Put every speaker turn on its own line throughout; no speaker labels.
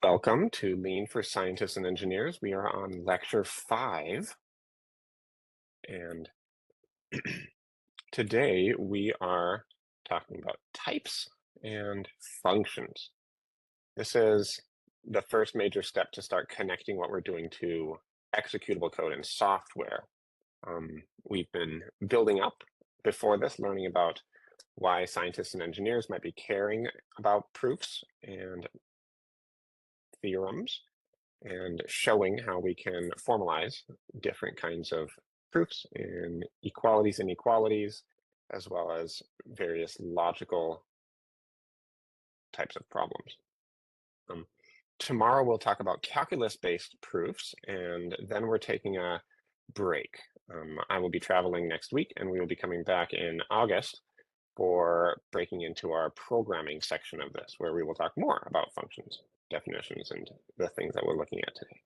Welcome to Lean for Scientists and Engineers. We are on lecture 5, and today we are talking about types and functions. This is the first major step to start connecting what we're doing to executable code and software. We've been building up before this, learning about why scientists and engineers might be caring about proofs and theorems, and showing how we can formalize different kinds of proofs in equalities and inequalities, as well as various logical types of problems. Tomorrow we'll talk about calculus-based proofs, and then we're taking a break. I will be traveling next week, and we will be coming back in August for breaking into our programming section of this, where we will talk more about functions, definitions, and the things that we're looking at today.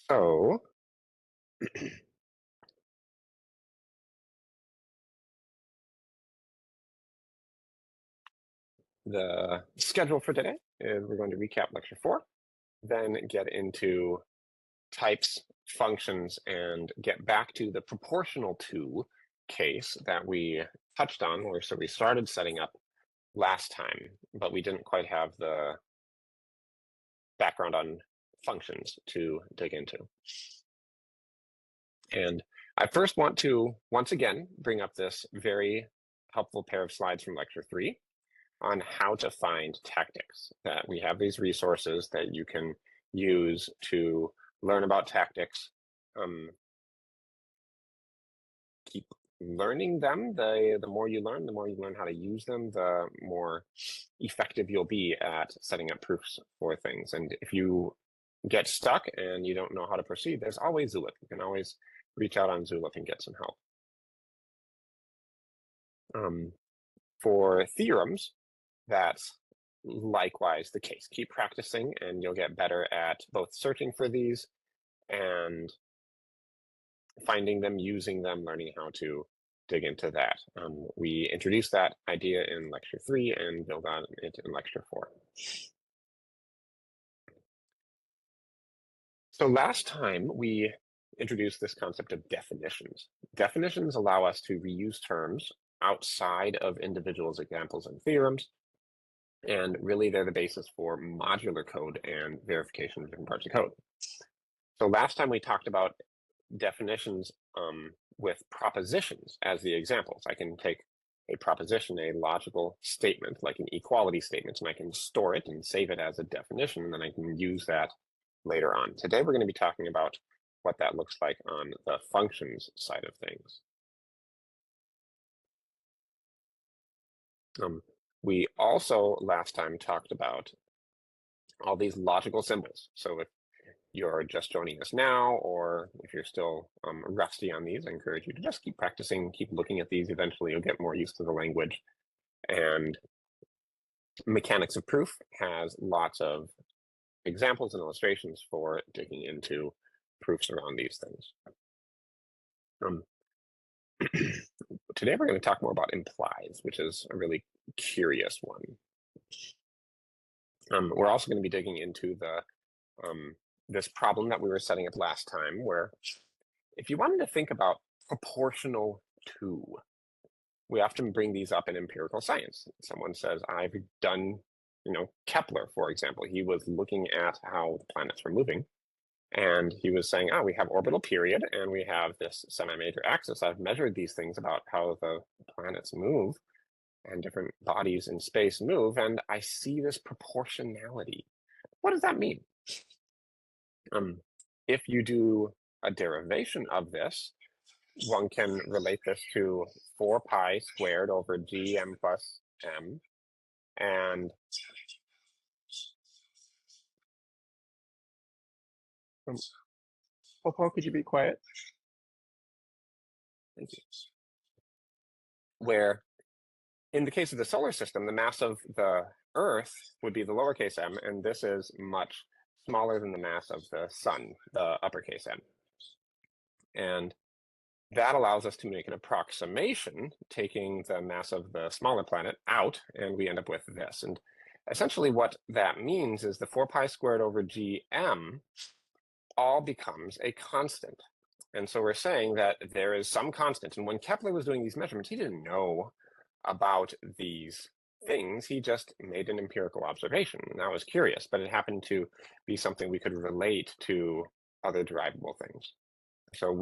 So, the schedule for today is we're going to recap lecture 4, then get into types, functions, and get back to the proportional to case that we touched on, or so we started setting up last time, but we didn't quite have the background on functions to dig into. And I first want to, once again, bring up this very helpful pair of slides from lecture 3 on how to find tactics. That we have these resources that you can use to learn about tactics, keep learning them. The more you learn how to use them, the more effective you'll be at setting up proofs for things. And if you get stuck and you don't know how to proceed, there's always Zulip. You can always reach out on Zulip and get some help. For theorems, that's likewise the case. Keep practicing and you'll get better at both searching for these and finding them, using them, learning how to dig into that. We introduced that idea in lecture 3 and build on it in lecture 4. So last time we introduced this concept of definitions. Definitions allow us to reuse terms outside of individuals, examples, and theorems. And really, they're the basis for modular code and verification of different parts of code. So last time we talked about definitions with propositions as the examples. I can take a proposition, a logical statement, like an equality statement, and I can store it and save it as a definition, and then I can use that later on. Today, we're going to be talking about what that looks like on the functions side of things. We also last time talked about all these logical symbols. So if you're just joining us now, or if you're still rusty on these, I encourage you to just keep practicing, keep looking at these. Eventually, you'll get more used to the language. And Mechanics of Proof has lots of examples and illustrations for digging into proofs around these things. Today, we're going to talk more about implies, which is a really curious one. We're also going to be digging into the this problem that we were setting up last time, where if you wanted to think about proportional to, we often bring these up in empirical science. Someone says, I've done, Kepler, for example. He was looking at how the planets were moving, and he was saying, we have orbital period, and we have this semi-major axis. I've measured these things about how the planets move and different bodies in space move, and I see this proportionality. What does that mean? If you do a derivation of this, one can relate this to 4 pi squared over gm plus m, and Paul, could you be quiet? Thank you. Where in the case of the solar system, the mass of the Earth would be the lowercase m, and this is much smaller than the mass of the sun, the uppercase m. And that allows us to make an approximation, taking the mass of the smaller planet out, and we end up with this. And essentially what that means is the 4 pi squared over gm all becomes a constant. And so we're saying that there is some constant. And when Kepler was doing these measurements, he didn't know about these things. He just made an empirical observation. And that was curious, but it happened to be something we could relate to other derivable things. So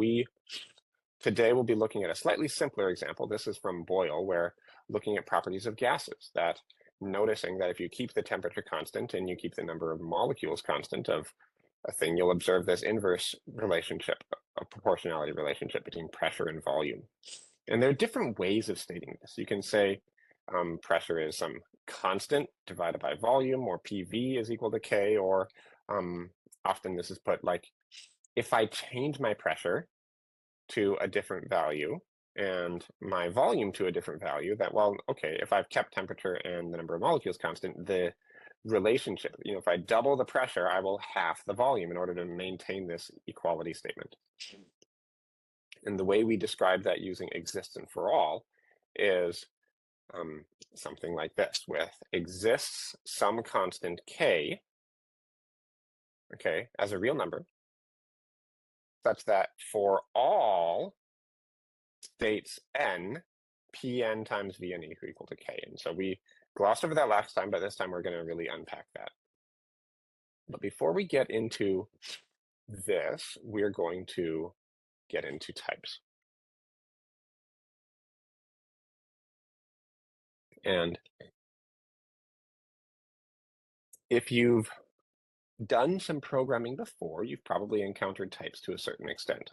today we'll be looking at a slightly simpler example. This is from Boyle, where looking at properties of gases, that noticing that if you keep the temperature constant and you keep the number of molecules constant of a thing, you'll observe this inverse relationship, a proportionality relationship between pressure and volume. And there are different ways of stating this. You can say pressure is some constant divided by volume, or PV is equal to K, or often this is put like, if I change my pressure to a different value and my volume to a different value, that, well, okay, if I've kept temperature and the number of molecules constant, the relationship, if I double the pressure, I will half the volume in order to maintain this equality statement. And the way we describe that using exists and for all is something like this, with exists some constant k, okay, as a real number, such that for all states n, Pn times Vn equal to k. And so we glossed over that last time, but this time we're going to really unpack that. But before we get into this, we're going to get into types. And if you've done some programming before, you've probably encountered types to a certain extent.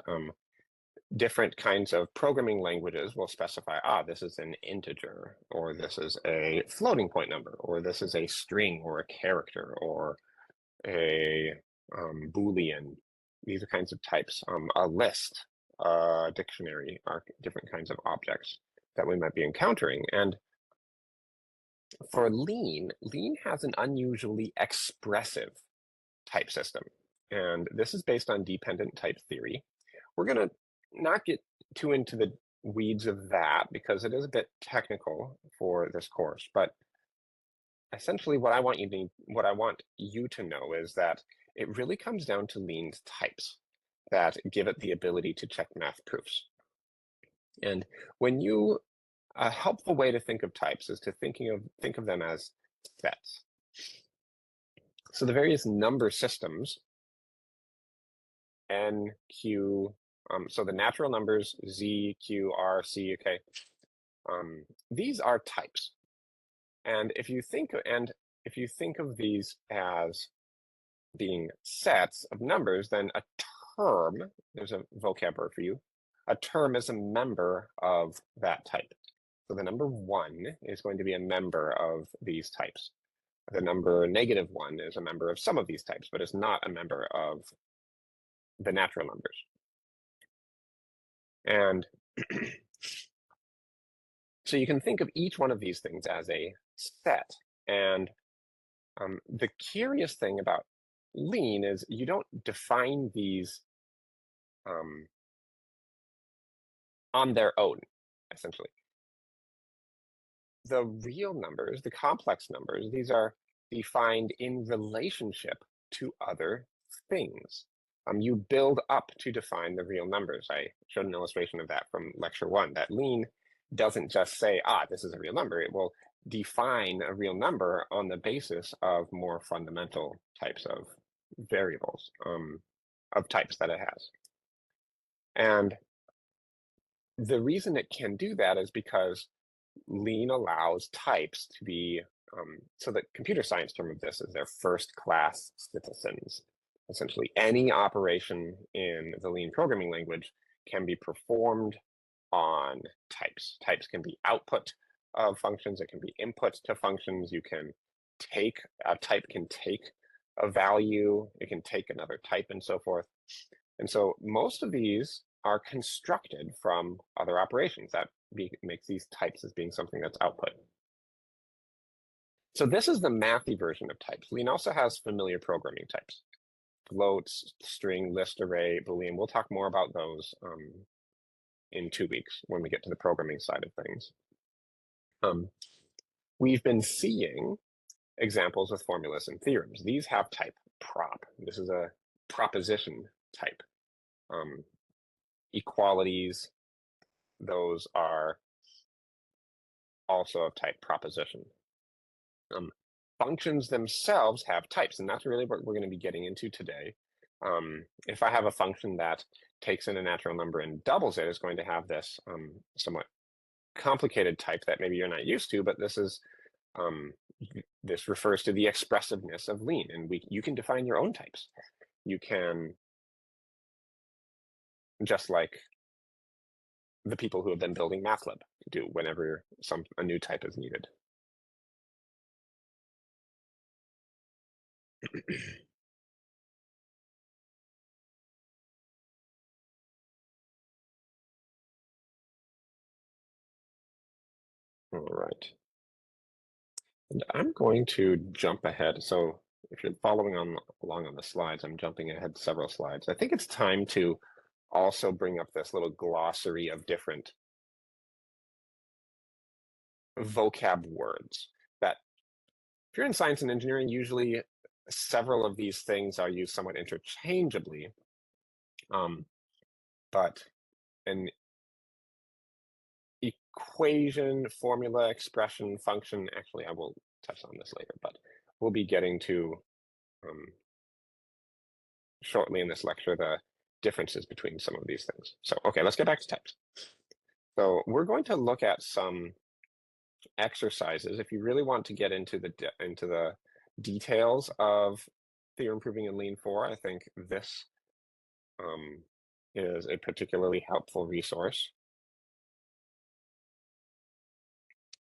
Different kinds of programming languages will specify, this is an integer, or this is a floating point number, or this is a string, or a character, or a Boolean. These are kinds of types. A list, a dictionary are different kinds of objects that we might be encountering. And for Lean has an unusually expressive type system. And this is based on dependent type theory. We're going to not get too into the weeds of that because it is a bit technical for this course. But essentially what I want you to know is that it really comes down to Lean's types that give it the ability to check math proofs. And a helpful way to think of types is to think of them as sets. So the various number systems, N, Q, so the natural numbers, Z, Q, R, C, okay, these are types. And if you think of these as being sets of numbers, then a term, there's a vocab word for you, a term is a member of that type. So the number 1 is going to be a member of these types. The number -1 is a member of some of these types, but it's not a member of the natural numbers. And so you can think of each one of these things as a set. And the curious thing about Lean is you don't define these on their own, essentially. The real numbers, the complex numbers, these are defined in relationship to other things. You build up to define the real numbers. I showed an illustration of that from lecture 1, that Lean doesn't just say, this is a real number. It will define a real number on the basis of more fundamental types of variables, of types that it has. And the reason it can do that is because Lean allows types to be, so the computer science term of this is their first-class citizens. Essentially, any operation in the Lean programming language can be performed on types. Types can be output of functions. It can be input to functions. A type can take a value. It can take another type and so forth. And so most of these are constructed from other operations. That makes these types as being something that's output. So this is the mathy version of types. Lean also has familiar programming types. Floats, string, list, array, Boolean. We'll talk more about those in 2 weeks when we get to the programming side of things. We've been seeing examples of formulas and theorems. These have type prop. This is a proposition type. Equalities, those are also of type proposition. Functions themselves have types, and that's really what we're going to be getting into today. If I have a function that takes in a natural number and doubles it, it's going to have this somewhat complicated type that maybe you're not used to, but this refers to the expressiveness of lean, and you can define your own types. You can, just like the people who have been building MATLAB do whenever a new type is needed. All right. And I'm going to jump ahead. So if you're following along on the slides, I'm jumping ahead several slides. I think it's time to also bring up this little glossary of different vocab words that, if you're in science and engineering, usually several of these things are used somewhat interchangeably. But an equation, formula, expression, function, actually, I will touch on this later, but we'll be getting to shortly in this lecture the differences between some of these things. So, okay, let's get back to types. So we're going to look at some exercises. If you really want to get into the details of Theorem Proving in Lean 4, I think this is a particularly helpful resource.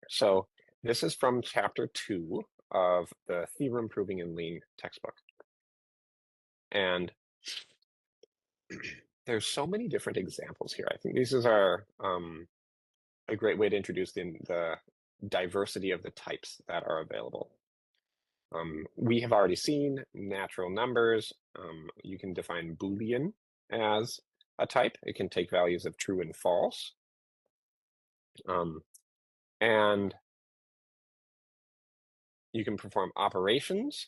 So this is from chapter 2 of the Theorem Proving in Lean textbook. And there's so many different examples here. I think these are a great way to introduce the diversity of the types that are available. We have already seen natural numbers. You can define Boolean as a type. It can take values of true and false. And you can perform operations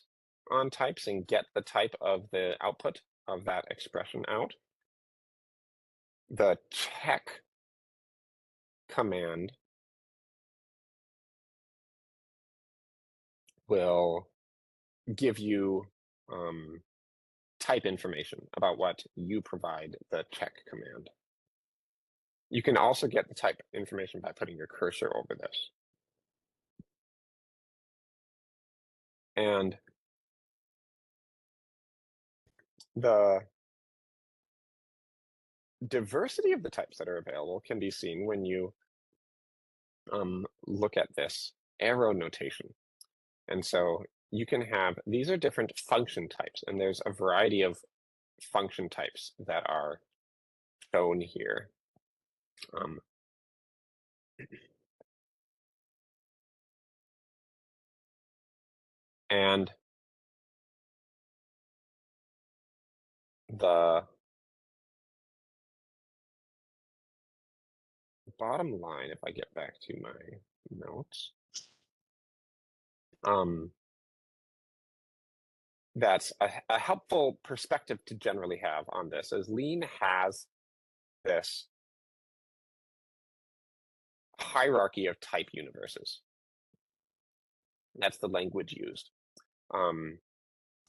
on types and get the type of the output of that expression out. The check command will give you type information about what you provide the check command. You can also get the type information by putting your cursor over this. And the diversity of the types that are available can be seen when you look at this arrow notation. And so you can have, these are different function types, and there's a variety of function types that are shown here. And the bottom line, if I get back to my notes, that's a helpful perspective to generally have on this, is Lean has this hierarchy of type universes. That's the language used.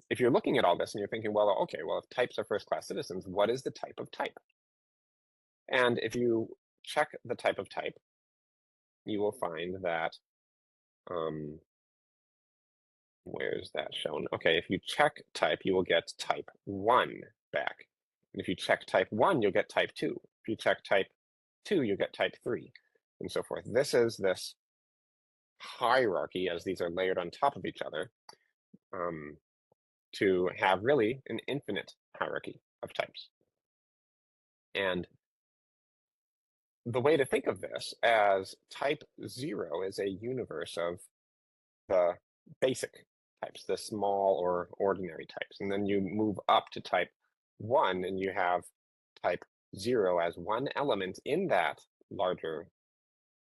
If you're looking at all this and you're thinking, well, okay, well, if types are first-class citizens, what is the type of type? And if you check the type of type, you will find that, where's that shown? Okay, if you check type, you will get type 1 back. And if you check type 1, you'll get type 2. If you check type 2, you'll get type 3, and so forth. This is this hierarchy, as these are layered on top of each other, to have really an infinite hierarchy of types. And the way to think of this as type 0 is a universe of the basic types, the small or ordinary types. And then you move up to type 1 and you have type 0 as one element in that larger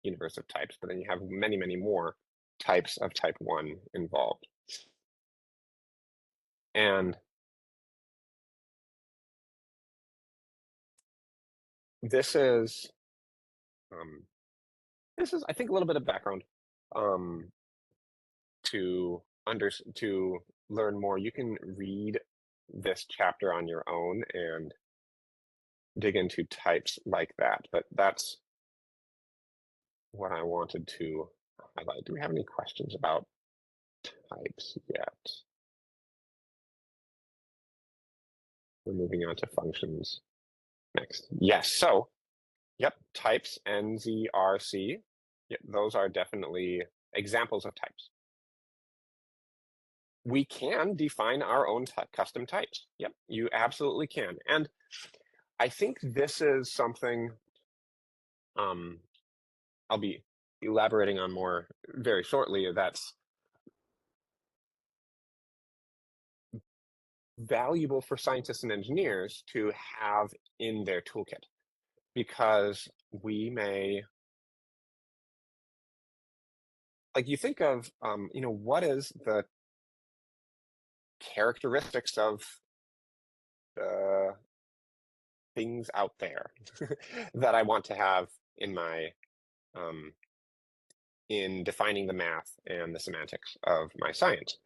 universe of types, but then you have many, many more types of type 1 involved. And this is, I think, a little bit of background to learn more. You can read this chapter on your own and dig into types like that, but that's what I wanted to highlight. Do we have any questions about types yet? We're moving on to functions next. Yes, so, yep, types, NZRC, yep, those are definitely examples of types. We can define our own custom types. Yep, you absolutely can. And I think this is something I'll be elaborating on more very shortly. That's valuable for scientists and engineers to have in their toolkit, because we may, like, you think of, what is the characteristics of the things out there that I want to have in my, in defining the math and the semantics of my science.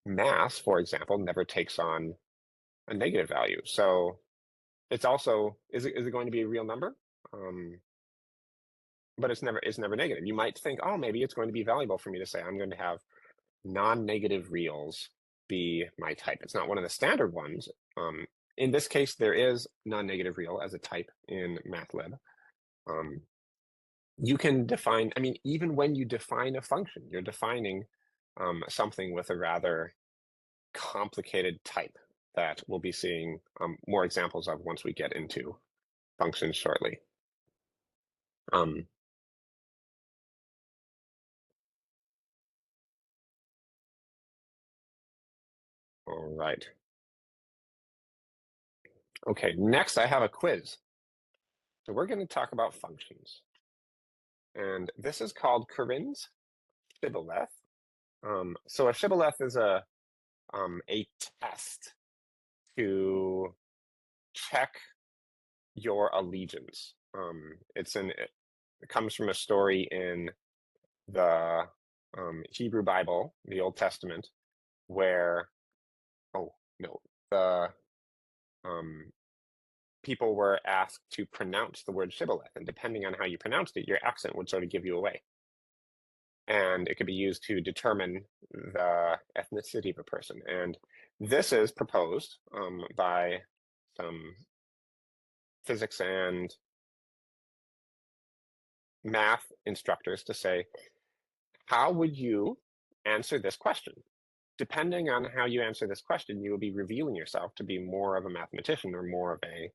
Mass, for example, never takes on a negative value. So it's also, is it going to be a real number? But it's never negative. You might think, oh, maybe it's going to be valuable for me to say I'm going to have non-negative reals be my type. It's not one of the standard ones. In this case, there is non-negative real as a type in MATLAB. You can define, even when you define a function, you're defining something with a rather complicated type that we'll be seeing more examples of once we get into functions shortly. All right. Okay, next I have a quiz. So we're going to talk about functions. And this is called Corinne's shibboleth. So a shibboleth is a test to check your allegiance. It comes from a story in the Hebrew Bible, the Old Testament, where, the people were asked to pronounce the word shibboleth, and depending on how you pronounced it, your accent would sort of give you away. And it could be used to determine the ethnicity of a person. And this is proposed by some physics and math instructors to say, how would you answer this question? Depending on how you answer this question, you will be revealing yourself to be more of a mathematician or more of a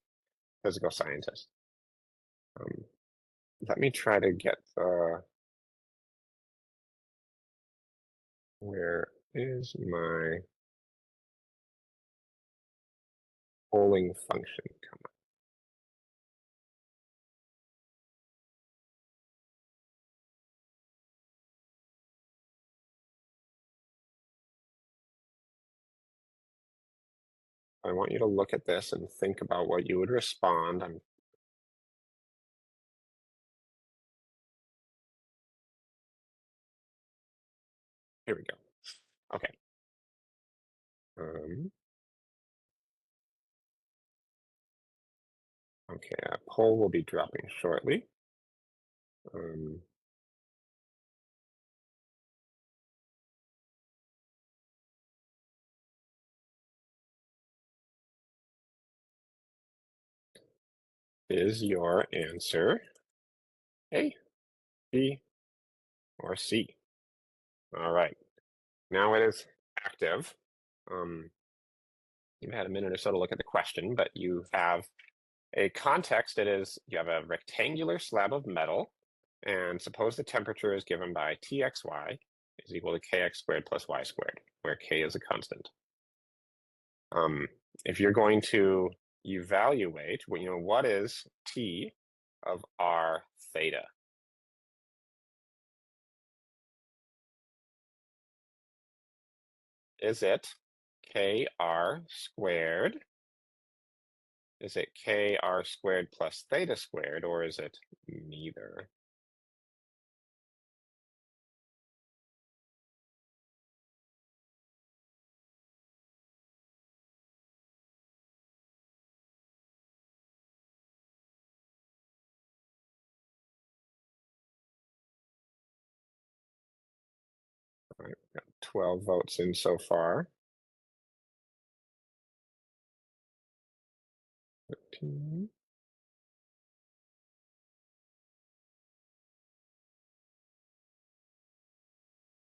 physical scientist. Let me try to get where is my polling function come up? I want you to look at this and think about what you would respond. Here we go. Okay. Okay, a poll will be dropping shortly. Is your answer A, B, or C? All right. Now it is active. You've had a minute or so to look at the question, but you have a context. You have a rectangular slab of metal, and suppose the temperature is given by Txy is equal to kx squared plus y squared, where k is a constant. If you're going to evaluate, what is T of R theta? Is it KR squared? Is it KR squared plus theta squared, or is it neither? All right, we've got 12 votes in so far. 13.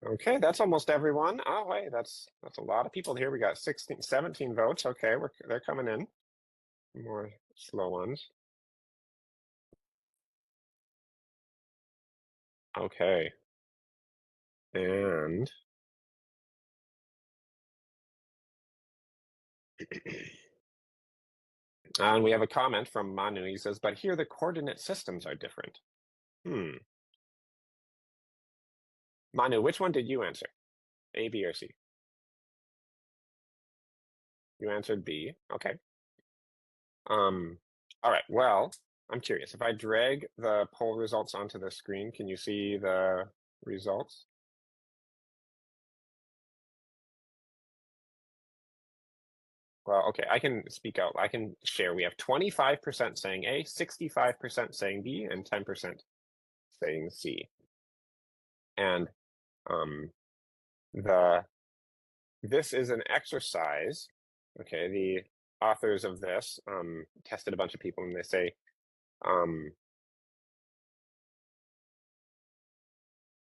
Okay, that's almost everyone. Oh, wait, that's a lot of people here. We got 16, 17 votes. Okay, they're coming in. More slow ones. Okay. And we have a comment from Manu. He says, but here the coordinate systems are different. Manu, which one did you answer? A, B, or C? You answered B. Okay. All right. Well, I'm curious. If I drag the poll results onto the screen, can you see the results? Well, okay, I can speak out. I can share. We have 25% saying A, 65% saying B, and 10% saying C. And this is an exercise. Okay, the authors of this tested a bunch of people, and they say,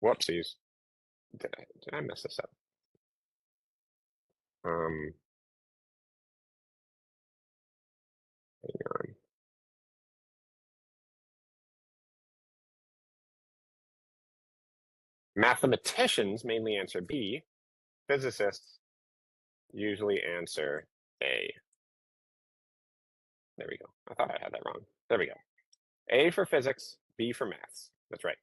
whoopsies, did I mess this up? Hang on. Mathematicians mainly answer B. Physicists usually answer A. There we go. I thought I had that wrong. There we go. A for physics, B for maths. That's right.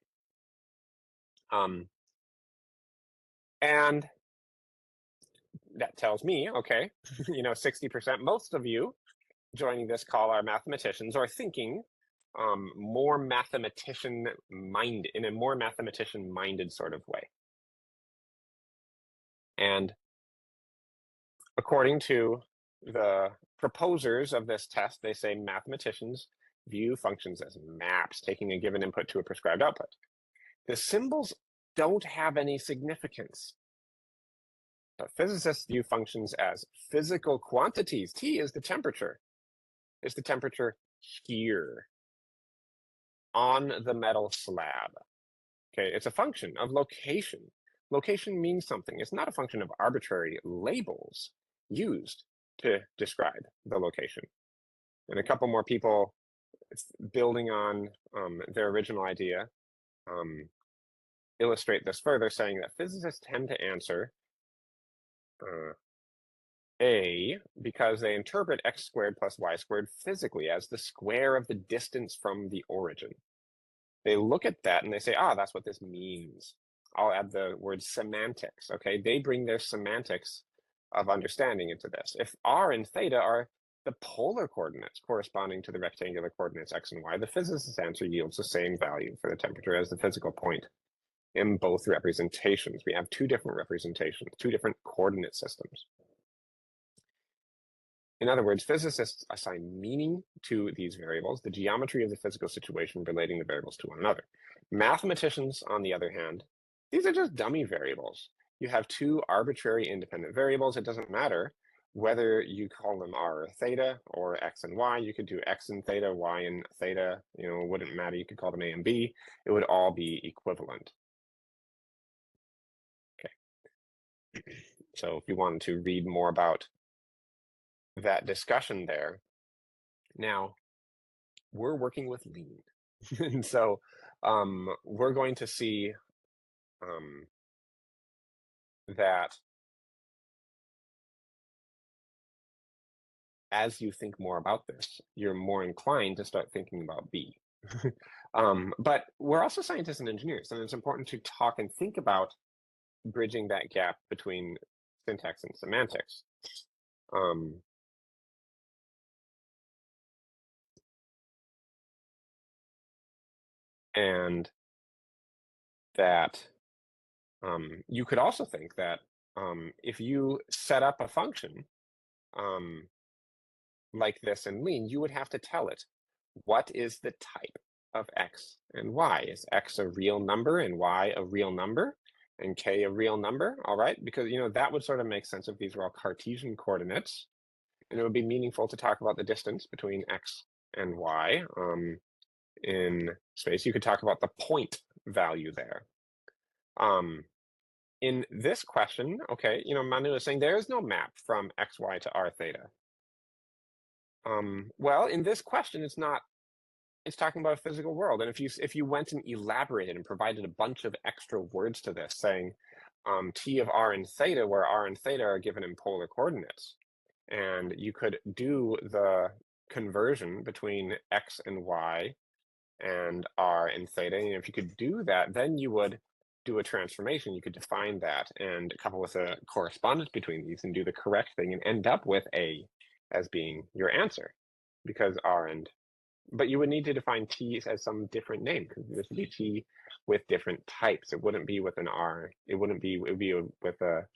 And that tells me, okay, 60%, most of you joining this call are mathematicians or thinking more mathematician-minded, in a more mathematician-minded sort of way. And according to the proposers of this test, they say mathematicians view functions as maps, taking a given input to a prescribed output. The symbols don't have any significance. But physicists view functions as physical quantities. T is the temperature. It's the temperature here on the metal slab. Okay, it's a function of location. Location means something. It's not a function of arbitrary labels used to describe the location. And a couple more people building on their original idea illustrate this further, saying that physicists tend to answer A because they interpret x squared plus y squared physically as the square of the distance from the origin. They look at that and they say, that's what this means. I'll add the word semantics, okay? They bring their semantics of understanding into this. If r and theta are the polar coordinates corresponding to the rectangular coordinates x and y, the physicist's answer yields the same value for the temperature as the physical point in both representations. We have two different representations, two different coordinate systems. In other words, physicists assign meaning to these variables, the geometry of the physical situation relating the variables to one another. Mathematicians, on the other hand, these are just dummy variables. You have two arbitrary independent variables. It doesn't matter whether you call them r or theta or x and y. You could do x and theta, y and theta. It wouldn't matter. You could call them a and b. It would all be equivalent. Okay. So if you wanted to read more about that discussion there, now we're working with lean. And so we're going to see that as you think more about this, you're more inclined to start thinking about B. But we're also scientists and engineers, and it's important to talk and think about bridging that gap between syntax and semantics. And that you could also think that if you set up a function like this in Lean, you would have to tell it what is the type of x and y. Is x a real number and y a real number and k a real number? All right, because that would sort of make sense if these were all Cartesian coordinates, and it would be meaningful to talk about the distance between x and y in space. You could talk about the point value there. In this question, okay, Manu is saying there is no map from xy to r theta. Well, in this question, it's talking about a physical world. And if you went and elaborated and provided a bunch of extra words to this, saying t of r and theta, where r and theta are given in polar coordinates, and you could do the conversion between x and y and r and theta, and if you could do that, then you would do a transformation. You could define that and couple with a correspondence between these and do the correct thing and end up with A as being your answer, because but you would need to define t as some different name, because this would be t with different types. It wouldn't be with an r. It would be with a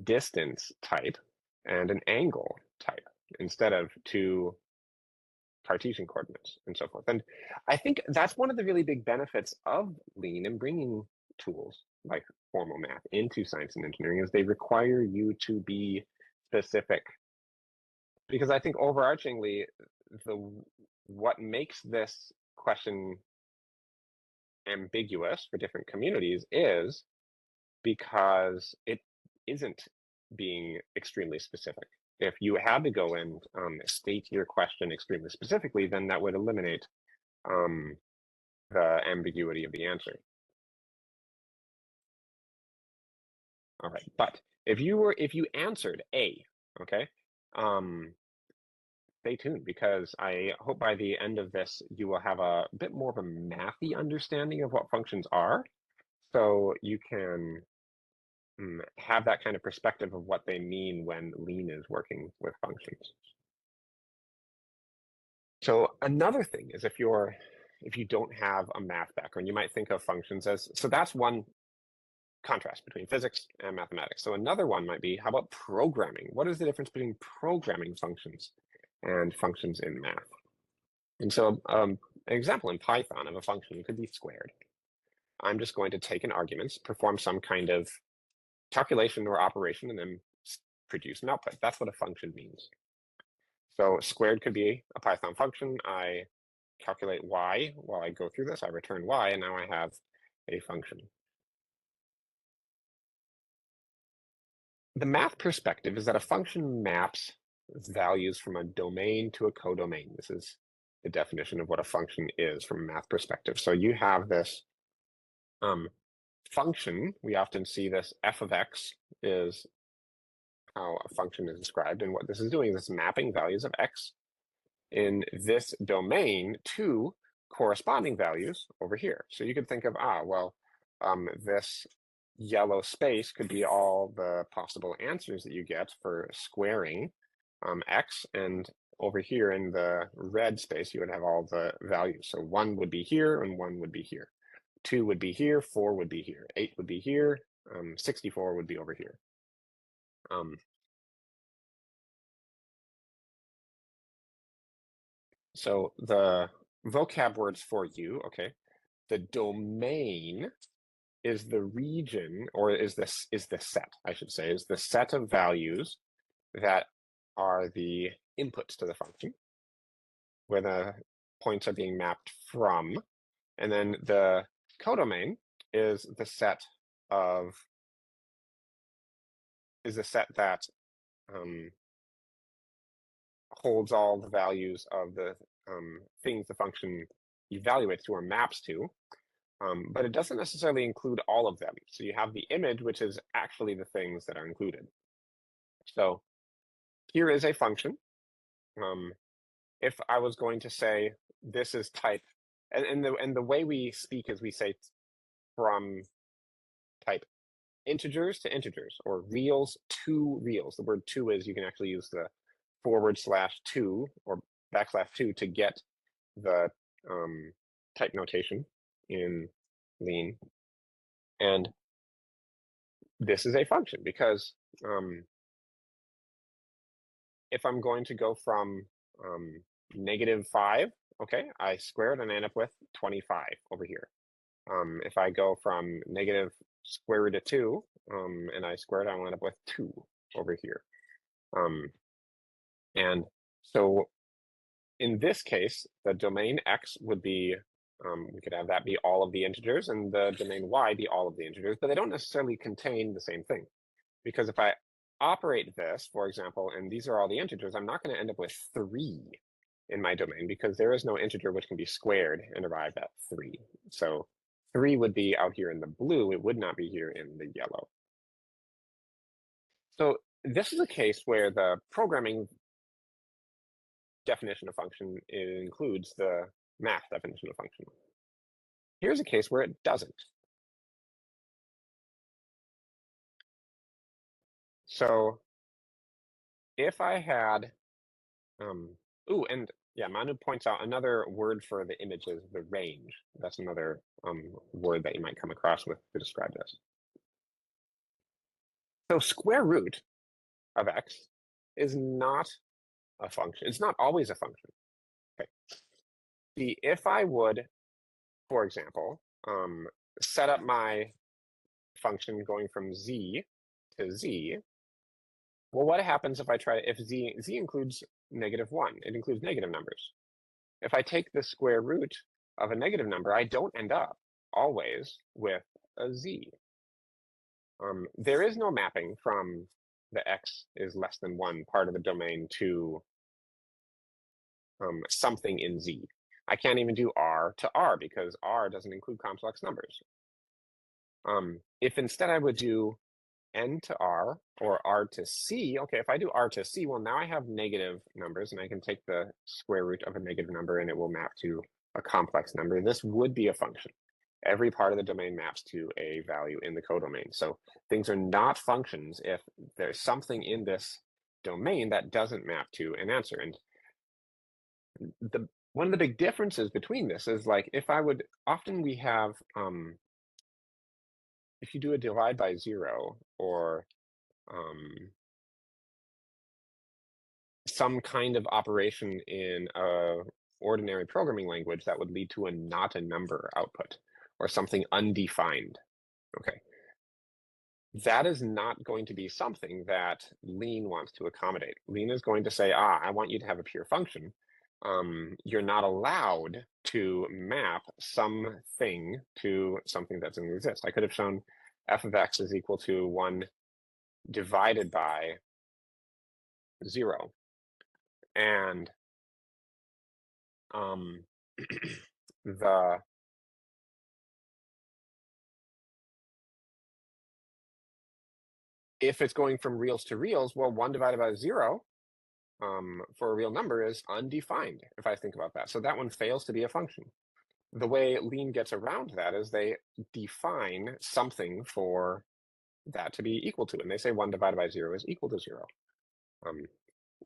distance type and an angle type instead of two Cartesian coordinates and so forth. And I think that's one of the really big benefits of Lean and bringing tools like formal math into science and engineering is they require you to be specific. Because I think overarchingly, what makes this question ambiguous for different communities is because it isn't being extremely specific. If you had to go and state your question extremely specifically, then that would eliminate the ambiguity of the answer. All right, but if you answered A, okay, stay tuned, because I hope by the end of this you will have a bit more of a mathy understanding of what functions are, so you can have that kind of perspective of what they mean when Lean is working with functions. So another thing is if you don't have a math background, you might think of functions as, so that's one contrast between physics and mathematics. So another one might be, how about programming? What is the difference between programming functions and functions in math? And so an example in Python of a function could be squared. I'm just going to take an argument, perform some kind of calculation or operation, and then produce an output. That's what a function means. So squared could be a Python function. I calculate y while I go through this. I return y, and now I have a function. The math perspective is that a function maps values from a domain to a codomain. This is the definition of what a function is from a math perspective. So you have this function. We often see this f of x is how a function is described. And what this is doing is it's mapping values of x in this domain to corresponding values over here. So you could think of, this yellow space could be all the possible answers that you get for squaring x, and over here in the red space, you would have all the values. So 1 would be here and 1 would be here. 2 would be here, 4 would be here, 8 would be here, 64 would be over here. So the vocab words for you, okay, the domain is the region, or is the set, I should say, is the set of values that are the inputs to the function, where the points are being mapped from. And then the codomain is the set that holds all the values of the things the function evaluates to or maps to, but it doesn't necessarily include all of them. So you have the image, which is actually the things that are included. So here is a function. If I was going to say this is type, and the way we speak is we say from type integers to integers, or reals to reals. The word to is, you can actually use the /2 or \2 to get the type notation in Lean. And this is a function because if I'm going to go from -5, okay, I squared and I end up with 25 over here. If I go from negative square root of 2 and I square it, I'll end up with 2 over here. And so in this case, the domain x would be, we could have that be all of the integers, and the domain y be all of the integers, but they don't necessarily contain the same thing. Because if I operate this, for example, and these are all the integers, I'm not going to end up with 3 in my domain because there is no integer which can be squared and arrive at 3. So 3 would be out here in the blue. It would not be here in the yellow. So this is a case where the programming definition of function includes the math definition of function. Here's a case where it doesn't. So if I had, and yeah, Manu points out another word for the image is the range. That's another word that you might come across with to describe this. So square root of x is not a function. It's not always a function. Okay. See, if I would, for example, set up my function going from z to z, well, what happens if I try, if z includes -1, it includes negative numbers. If I take the square root of a negative number, I don't end up always with a z. There is no mapping from the x is less than 1 part of the domain to something in z. I can't even do r to r because r doesn't include complex numbers. If instead I would do n to r or r to c, okay, if I do r to c, well, now I have negative numbers and I can take the square root of a negative number and it will map to a complex number. This would be a function. Every part of the domain maps to a value in the codomain. So things are not functions if there's something in this domain that doesn't map to an answer. And one of the big differences between this is, like, if I would, often we have, if you do a divide by 0 or some kind of operation in a ordinary programming language that would lead to a not a number output or something undefined, okay, that is not going to be something that Lean wants to accommodate. Lean is going to say, I want you to have a pure function. You're not allowed to map something to something that doesn't exist. I could have shown f of x is equal to 1 divided by 0. And the if it's going from reals to reals, well, 1 divided by 0 for a real number is undefined, if I think about that. So that one fails to be a function. The way Lean gets around that is they define something for that to be equal to, and they say 1 divided by 0 is equal to 0.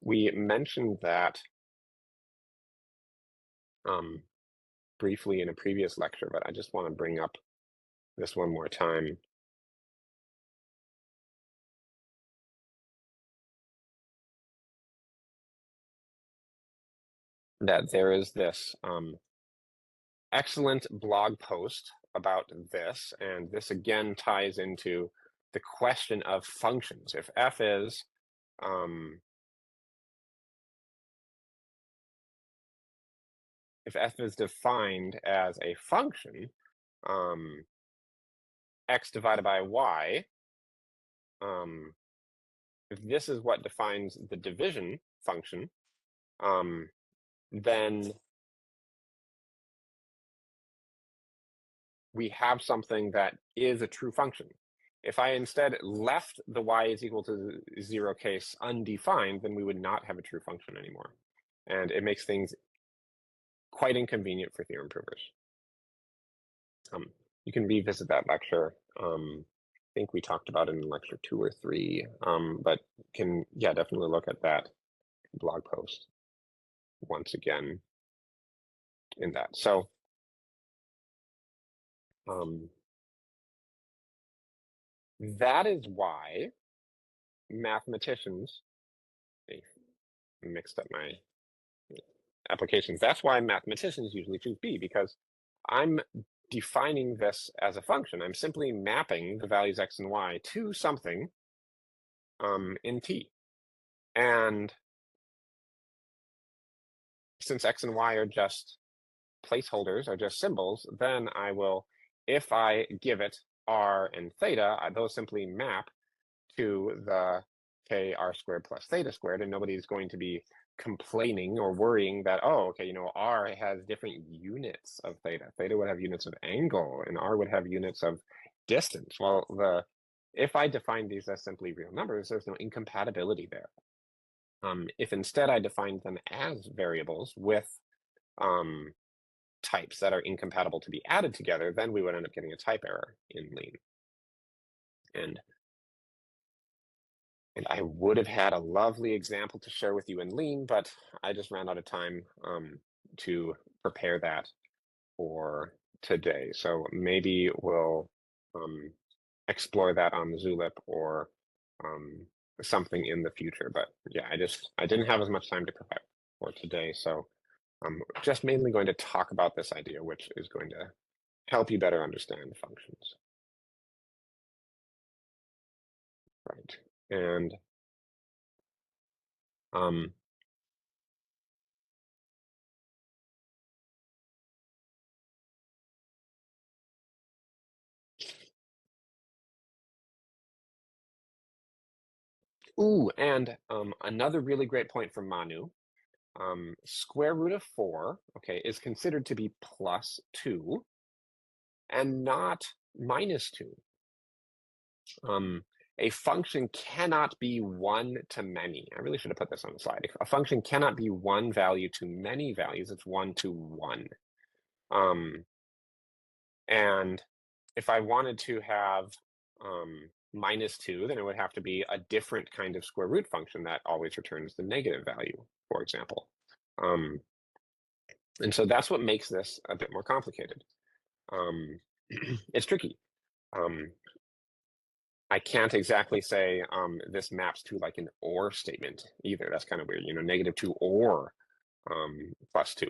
We mentioned that briefly in a previous lecture, but I just want to bring up this one more time. That there is this excellent blog post about this, and this again ties into the question of functions. If f is defined as a function, x divided by y, if this is what defines the division function, then we have something that is a true function. If I instead left the y is equal to 0 case undefined, then we would not have a true function anymore. And it makes things quite inconvenient for theorem provers. You can revisit that lecture. I think we talked about it in lecture 2 or 3, but can, yeah, definitely look at that blog post once again in that. So that is why mathematicians, I mixed up my applications. That's why mathematicians usually choose B, because I'm defining this as a function. I'm simply mapping the values x and y to something in T. And since x and y are just placeholders, are just symbols, then I will, if I give it r and theta, those simply map to the k r squared plus theta squared, and nobody's going to be complaining or worrying that, oh, okay, r has different units of theta. Theta would have units of angle, and r would have units of distance. Well, if I define these as simply real numbers, there's no incompatibility there. If instead I defined them as variables with types that are incompatible to be added together, then we would end up getting a type error in Lean. And I would have had a lovely example to share with you in Lean, but I just ran out of time to prepare that for today. So maybe we'll explore that on Zulip or something in the future. But yeah, I didn't have as much time to prepare for today. So I'm just mainly going to talk about this idea, which is going to help you better understand functions. Right. And another really great point from Manu, square root of 4, okay, is considered to be plus 2 and not minus 2. A function cannot be one to many. I really should have put this on the slide. A function cannot be one value to many values. It's 1 to 1. And if I wanted to have minus 2, then it would have to be a different kind of square root function that always returns the negative value, for example. And so that's what makes this a bit more complicated. It's tricky. I can't exactly say this maps to like an or statement either. That's kind of weird, -2 or plus 2.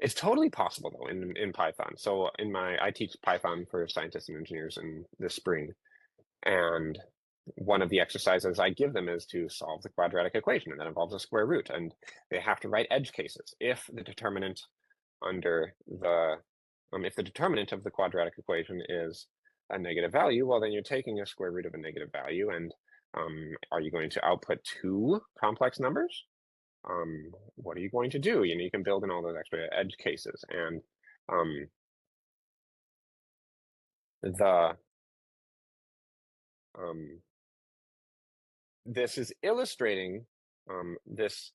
It's totally possible though in Python. So I teach Python for scientists and engineers in the spring, and one of the exercises I give them is to solve the quadratic equation, and that involves a square root, and they have to write edge cases. If the determinant if the determinant of the quadratic equation is a negative value, well, then you're taking a square root of a negative value, and are you going to output 2 complex numbers? What are you going to do? You can build in all those extra edge cases, and this is illustrating this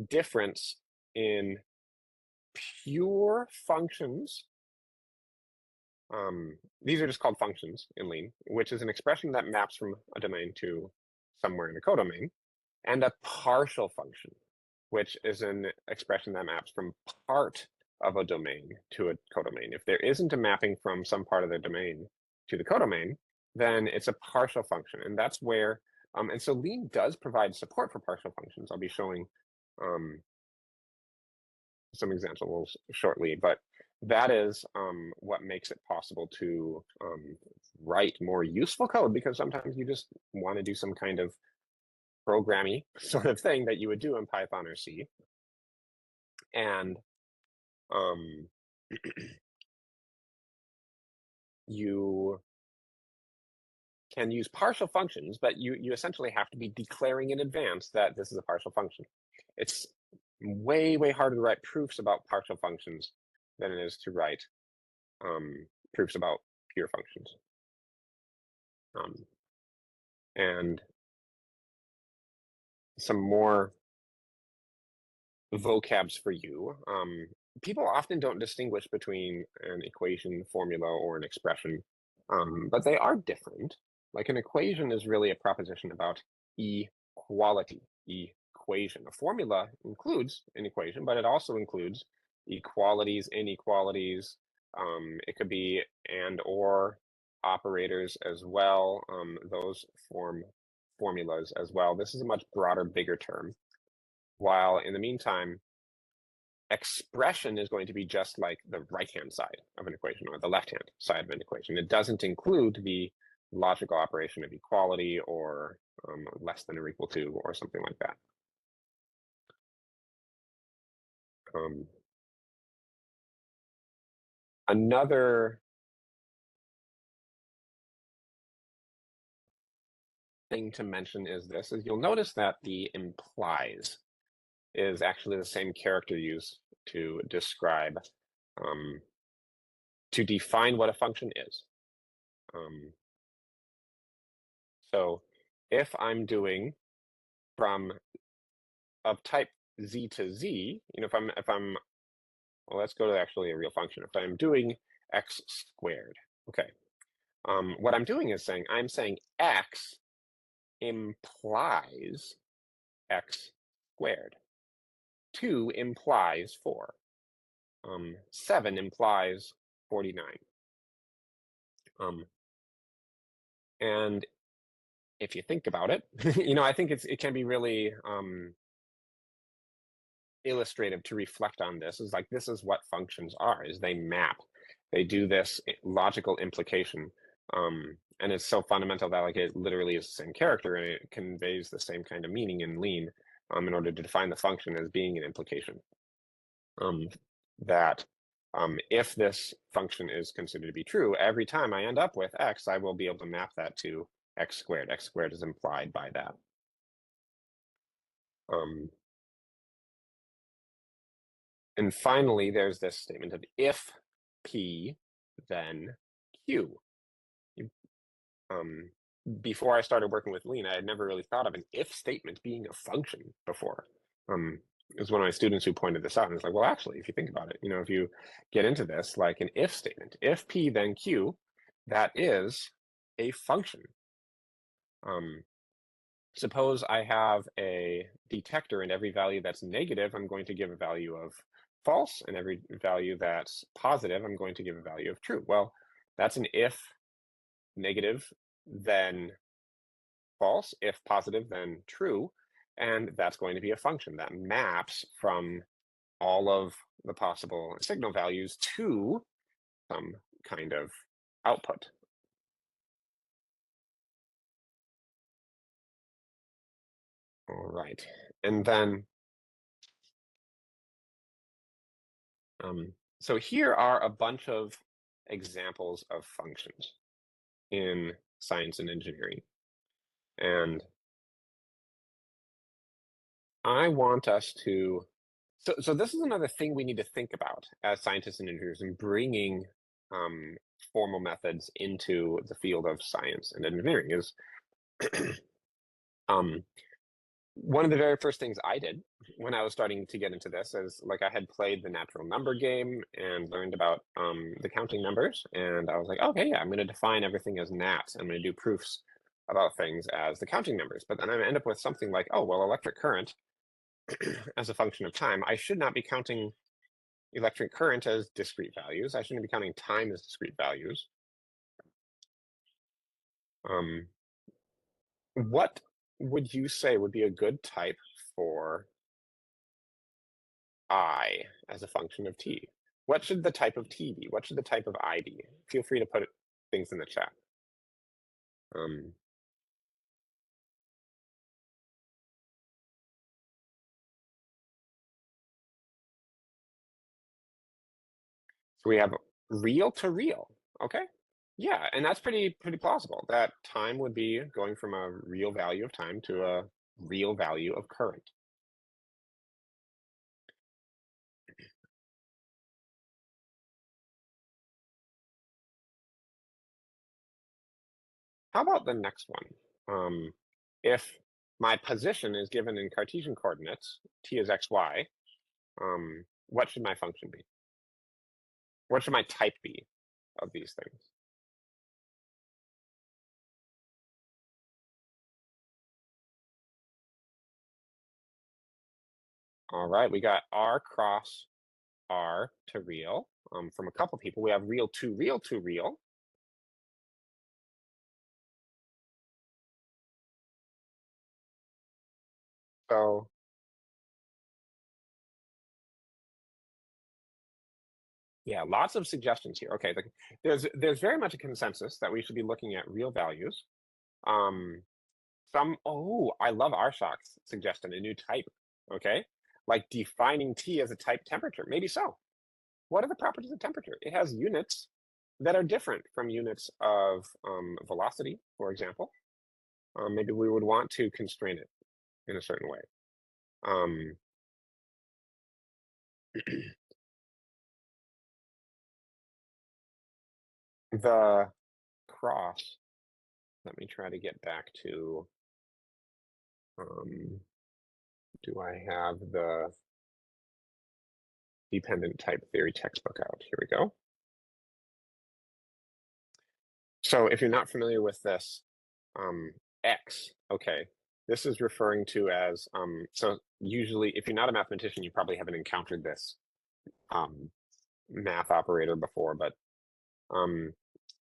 difference in pure functions. These are just called functions in Lean, which is an expression that maps from a domain to somewhere in a codomain, and a partial function, which is an expression that maps from part of a domain to a codomain. If there isn't a mapping from some part of the domain to the codomain, then it's a partial function. And that's where, and so Lean does provide support for partial functions. I'll be showing some examples shortly, but that is what makes it possible to write more useful code, because sometimes you just want to do some kind of programming sort of thing that you would do in Python or C. And you can use partial functions, but you essentially have to be declaring in advance that this is a partial function. It's way, way harder to write proofs about partial functions than it is to write proofs about pure functions. And some more vocabs for you. People often don't distinguish between an equation, formula, or an expression, but they are different. Like an equation is really a proposition about equality, equation. A formula includes an equation, but it also includes equalities, inequalities. It could be and or operators as well. Those form formulas as well. This is a much broader, bigger term. While in the meantime, expression is going to be just like the right-hand side of an equation or the left-hand side of an equation. It doesn't include the logical operation of equality or less than or equal to or something like that. Another thing to mention is you'll notice that the implies is actually the same character used to describe, to define what a function is. So if I'm doing from of type z to z, if I'm well, let's go to actually a real function. If I'm doing x squared, okay. What I'm doing is I'm saying x implies x squared. 2 implies 4. 7 implies 49. And if you think about it, I think it can be really illustrative to reflect on this. Is like, this is what functions are, is they map. They do this logical implication. And it's so fundamental that like it literally is the same character and it conveys the same kind of meaning in Lean in order to define the function as being an implication. That if this function is considered to be true, every time I end up with x, I will be able to map that to x squared. X squared is implied by that. And finally, there's this statement of if P, then Q. Before I started working with Lean, I had never really thought of an if statement being a function before. It was one of my students who pointed this out, and it's like, well, actually, if you think about it, if you get into this, like an if statement, if P, then Q, that is a function. Suppose I have a detector, and every value that's negative, I'm going to give a value of false, and every value that's positive, I'm going to give a value of true. Well, that's an if negative, then false, if positive, then true, and that's going to be a function that maps from all of the possible signal values to some kind of output. All right, and then so here are a bunch of examples of functions in science and engineering. And I want us to, so this is another thing we need to think about as scientists and engineers in bringing formal methods into the field of science and engineering is one of the very first things I did when I was starting to get into this is like I had played the natural number game and learned about the counting numbers. And I was like, okay, yeah, I'm going to define everything as nats. I'm going to do proofs about things as the counting numbers. But then I end up with something like, oh, well, electric current as a function of time. I should not be counting electric current as discrete values. I shouldn't be counting time as discrete values. What would you say would be a good type for I as a function of t? What should the type of t be? What should the type of I be? Feel free to put things in the chat. So we have real to real. Okay. Yeah, and that's pretty plausible. That time would be going from a real value of time to a real value of current. How about the next one? If my position is given in Cartesian coordinates, t is x, y, what should my function be? What should my type be of these things? All right, we got r cross r to real from a couple people. We have real to real to real. So yeah, lots of suggestions here. Okay, there's very much a consensus that we should be looking at real values. Um, oh, I love Arshak's suggestion, a new type. Okay, like defining T as a type temperature. Maybe so. What are the properties of temperature? It has units that are different from units of velocity, for example. Maybe we would want to constrain it in a certain way. Um, the cross, let me try to get back to, do I have the dependent type theory textbook out? Here we go. So if you're not familiar with this, X, okay, this is referring to as, so usually if you're not a mathematician, you probably haven't encountered this math operator before, but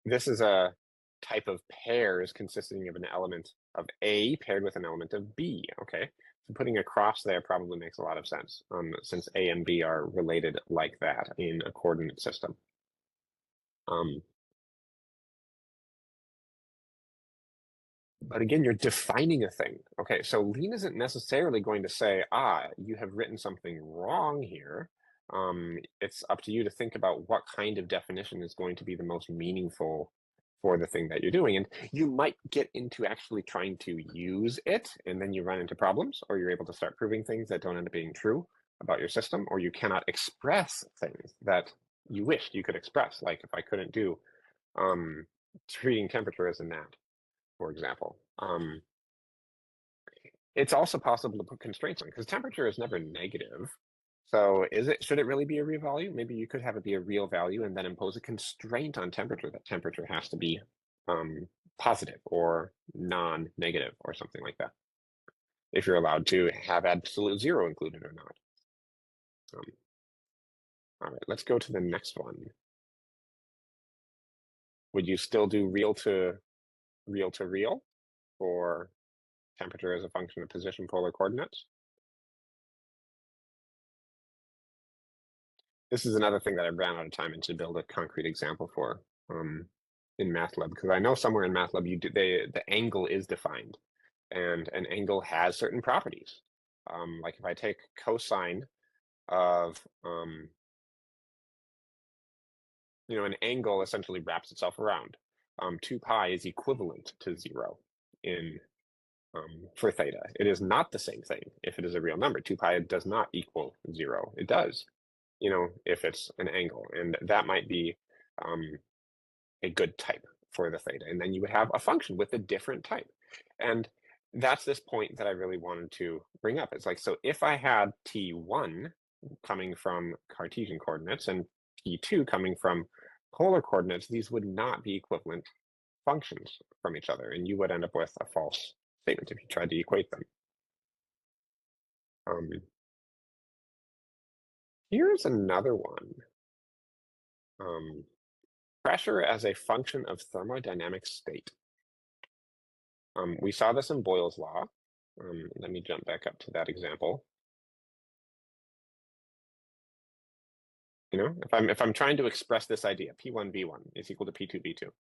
this is a type of pairs consisting of an element of A paired with an element of B, okay? So putting a cross there probably makes a lot of sense, since A and B are related like that in a coordinate system. But again, you're defining a thing. Okay, so Lean isn't necessarily going to say, you have written something wrong here. It's up to you to think about what kind of definition is going to be the most meaningful for the thing that you're doing. And you might get into actually trying to use it, and then you run into problems, or you're able to start proving things that don't end up being true about your system, or you cannot express things that you wished you could express. Like if I couldn't do treating temperature as a gnat, for example. It's also possible to put constraints on because temperature is never negative. So should it really be a real value? Maybe you could have it be a real value and then impose a constraint on temperature that temperature has to be positive or non-negative or something like that. If you're allowed to have absolute zero included or not. All right, let's go to the next one. Would you still do real to real for temperature as a function of position polar coordinates? This is another thing that I ran out of time to build a concrete example for in MATLAB, because I know somewhere in MATLAB the angle is defined, and an angle has certain properties. Like if I take cosine of an angle essentially wraps itself around. 2 pi is equivalent to 0 in for theta. It is not the same thing if it is a real number. 2 pi does not equal 0. It does, if it's an angle, and that might be a good type for the theta. And then you would have a function with a different type. And that's this point that I really wanted to bring up. It's like, so if I had t1 coming from Cartesian coordinates and t2 coming from polar coordinates, these would not be equivalent functions from each other, and you would end up with a false statement if you tried to equate them. Here's another one. Pressure as a function of thermodynamic state. We saw this in Boyle's law. Let me jump back up to that example. If I'm trying to express this idea, P1 V1 is equal to P2 V2.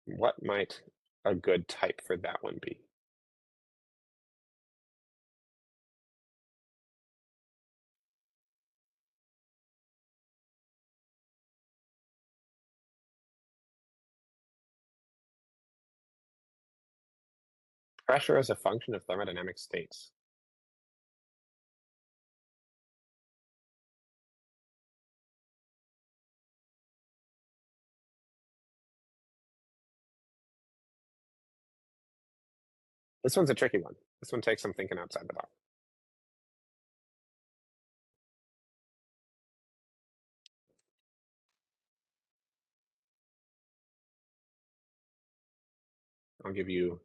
What might a good type for that one be? Pressure as a function of thermodynamic states. This one's a tricky one. This one takes some thinking outside the box. I'll give you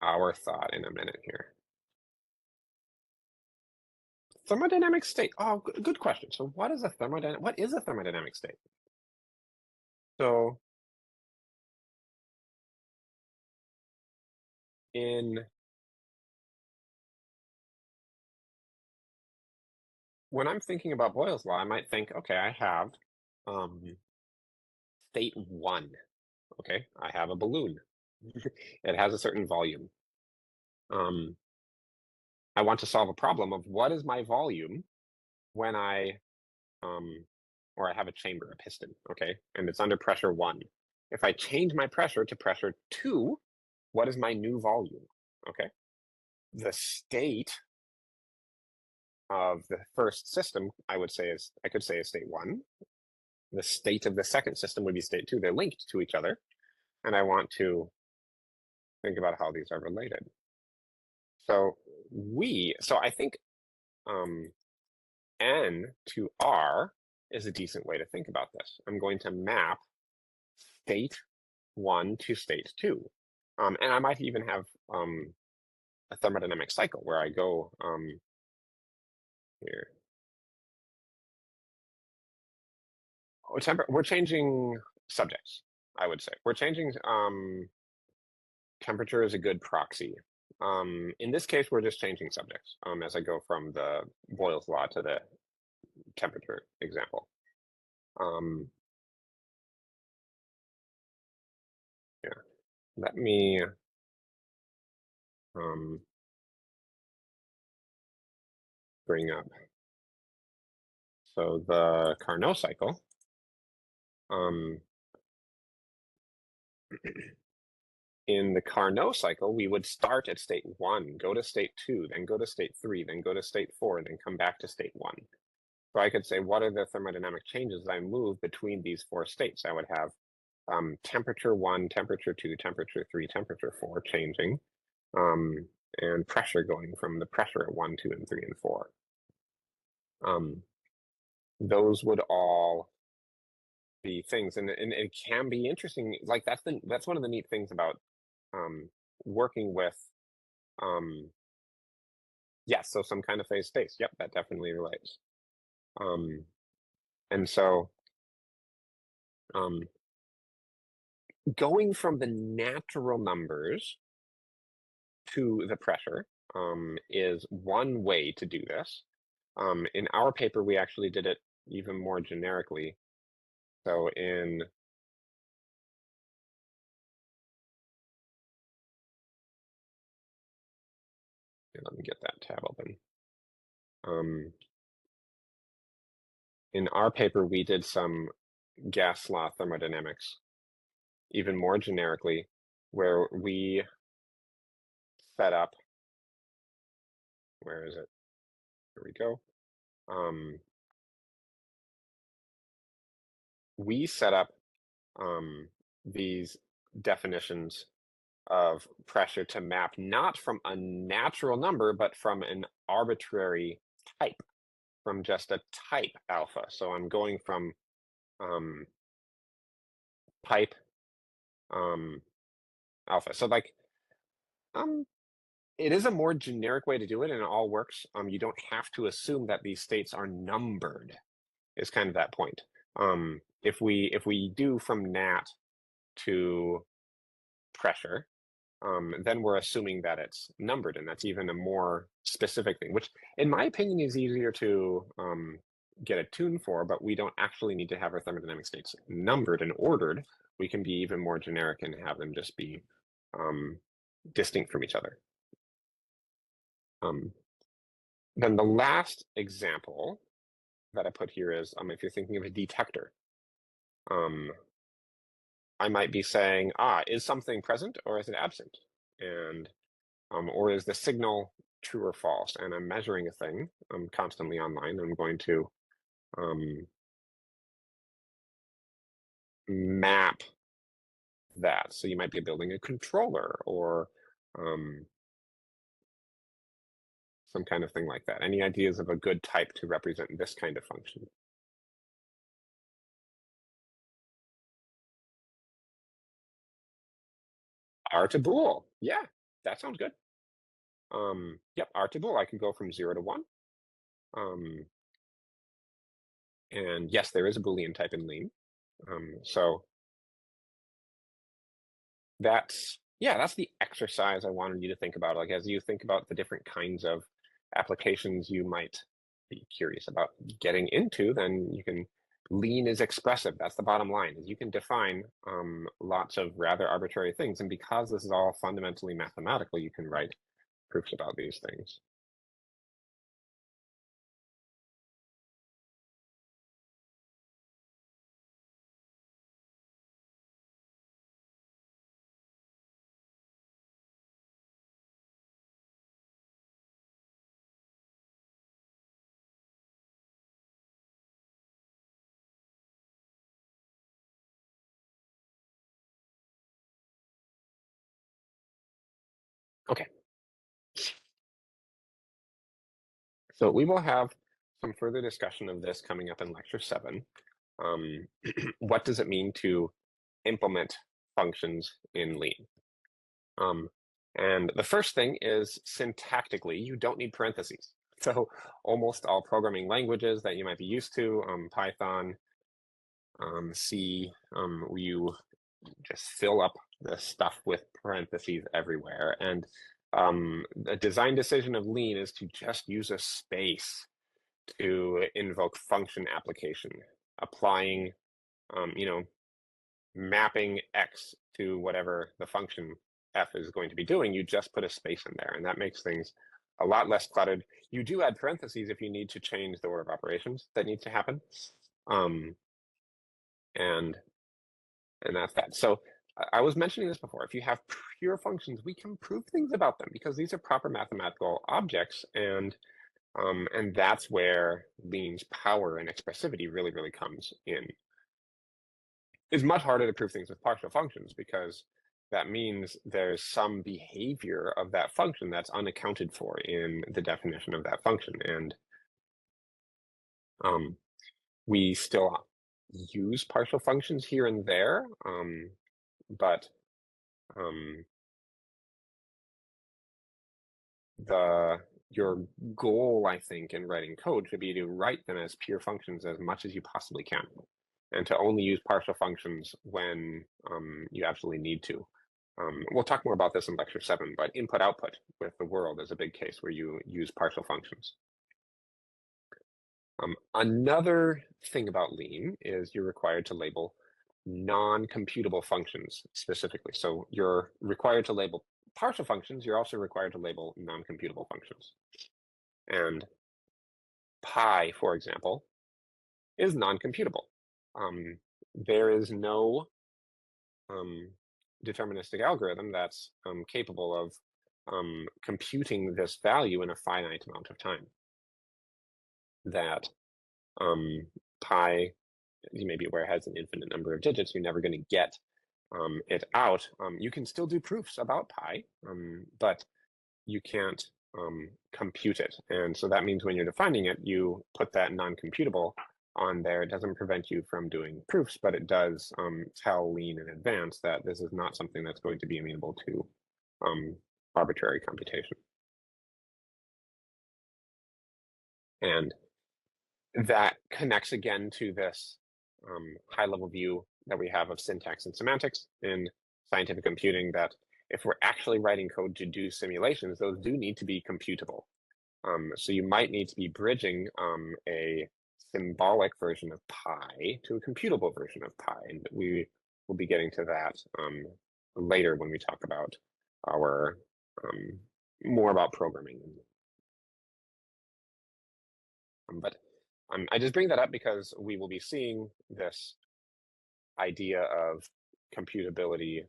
our thought in a minute here. Thermodynamic state. Oh, good question. So what is a thermodynamic state? So when I'm thinking about Boyle's law, I might think, okay, I have state one. Okay, I have a balloon. It has a certain volume. I want to solve a problem of what is my volume when or I have a chamber, a piston, okay, and it's under pressure 1. If I change my pressure to pressure 2, what is my new volume? Okay, the state of the first system, I could say is state 1. The state of the second system would be state 2. They're linked to each other, and I want to think about how these are related. So I think N to R is a decent way to think about this. I'm going to map state 1 to state 2. And I might even have a thermodynamic cycle where I go here. We're changing subjects, I would say. We're changing temperature is a good proxy. In this case, we're just changing subjects as I go from the Boyle's law to the temperature example. Yeah, let me bring up. So the Carnot cycle, in the Carnot cycle, we would start at state 1, go to state 2, then go to state 3, then go to state 4, then come back to state 1. So I could say, what are the thermodynamic changes I move between these 4 states? I would have temperature 1, temperature 2, temperature 3, temperature 4 changing, and pressure going from the pressure at 1, 2, and 3, and 4. Those would all be things, and it can be interesting. Like that's one of the neat things about working with yes, so some kind of phase space. Yep, that definitely relates. And so going from the natural numbers to the pressure is one way to do this. In our paper, we actually did it even more generically. So let me get that tab open. In our paper, we did some gas law thermodynamics even more generically, where we set up, where is it? Here we go. We set up these definitions of pressure to map not from a natural number, but from an arbitrary type, from just a type alpha. So I'm going from type alpha. So like, it is a more generic way to do it, and it all works. You don't have to assume that these states are numbered, is kind of that point. If we do from nat to pressure, then we're assuming that it's numbered, and that's even a more specific thing, which in my opinion is easier to get a tune for, but we don't actually need to have our thermodynamic states numbered and ordered. We can be even more generic and have them just be distinct from each other. Then the last example that I put here is if you're thinking of a detector. I might be saying, is something present or is it absent? And or is the signal true or false? And I'm measuring a thing constantly online. I'm going to map that. So you might be building a controller or some kind of thing like that. Any ideas of a good type to represent this kind of function? R to bool. Yeah, that sounds good. Yep, R to bool. I can go from 0 to 1. Um, and yes, there is a Boolean type in Lean. So that's the exercise I wanted you to think about. Like as you think about the different kinds of applications you might be curious about getting into, then you can Lean is expressive. That's the bottom line, is you can define lots of rather arbitrary things. And because this is all fundamentally mathematical, you can write proofs about these things. Okay, so we will have some further discussion of this coming up in lecture 7. What does it mean to implement functions in Lean? And the first thing is syntactically, you don't need parentheses. So almost all programming languages that you might be used to, Python, C, you just fill up the stuff with parentheses everywhere. And the design decision of Lean is to just use a space to invoke function application, applying, mapping X to whatever the function F is going to be doing. You just put a space in there, and that makes things a lot less cluttered. You do add parentheses if you need to change the order of operations that needs to happen. And that's that. So I was mentioning this before. If you have pure functions, we can prove things about them because these are proper mathematical objects, and that's where Lean's power and expressivity really, really comes in. It's much harder to prove things with partial functions because that means there's some behavior of that function that's unaccounted for in the definition of that function. And we still use partial functions here and there, but your goal, I think, in writing code should be to write them as pure functions as much as you possibly can, and to only use partial functions when you absolutely need to. We'll talk more about this in lecture 7, but input-output with the world is a big case where you use partial functions. Another thing about Lean is you're required to label non-computable functions specifically. So you're required to label partial functions, you're also required to label non-computable functions. And pi, for example, is non-computable. There is no deterministic algorithm that's capable of computing this value in a finite amount of time. That pi, you may be aware, has an infinite number of digits. You're never going to get it out. You can still do proofs about pi, but you can't compute it. And so that means when you're defining it, you put that non-computable on there. It doesn't prevent you from doing proofs, but it does tell Lean in advance that this is not something that's going to be amenable to arbitrary computation. And that connects again to this high-level view that we have of syntax and semantics in scientific computing, that if we're actually writing code to do simulations, those do need to be computable. So you might need to be bridging a symbolic version of pi to a computable version of pi. And we will be getting to that later when we talk about our more about programming. But I just bring that up because we will be seeing this idea of computability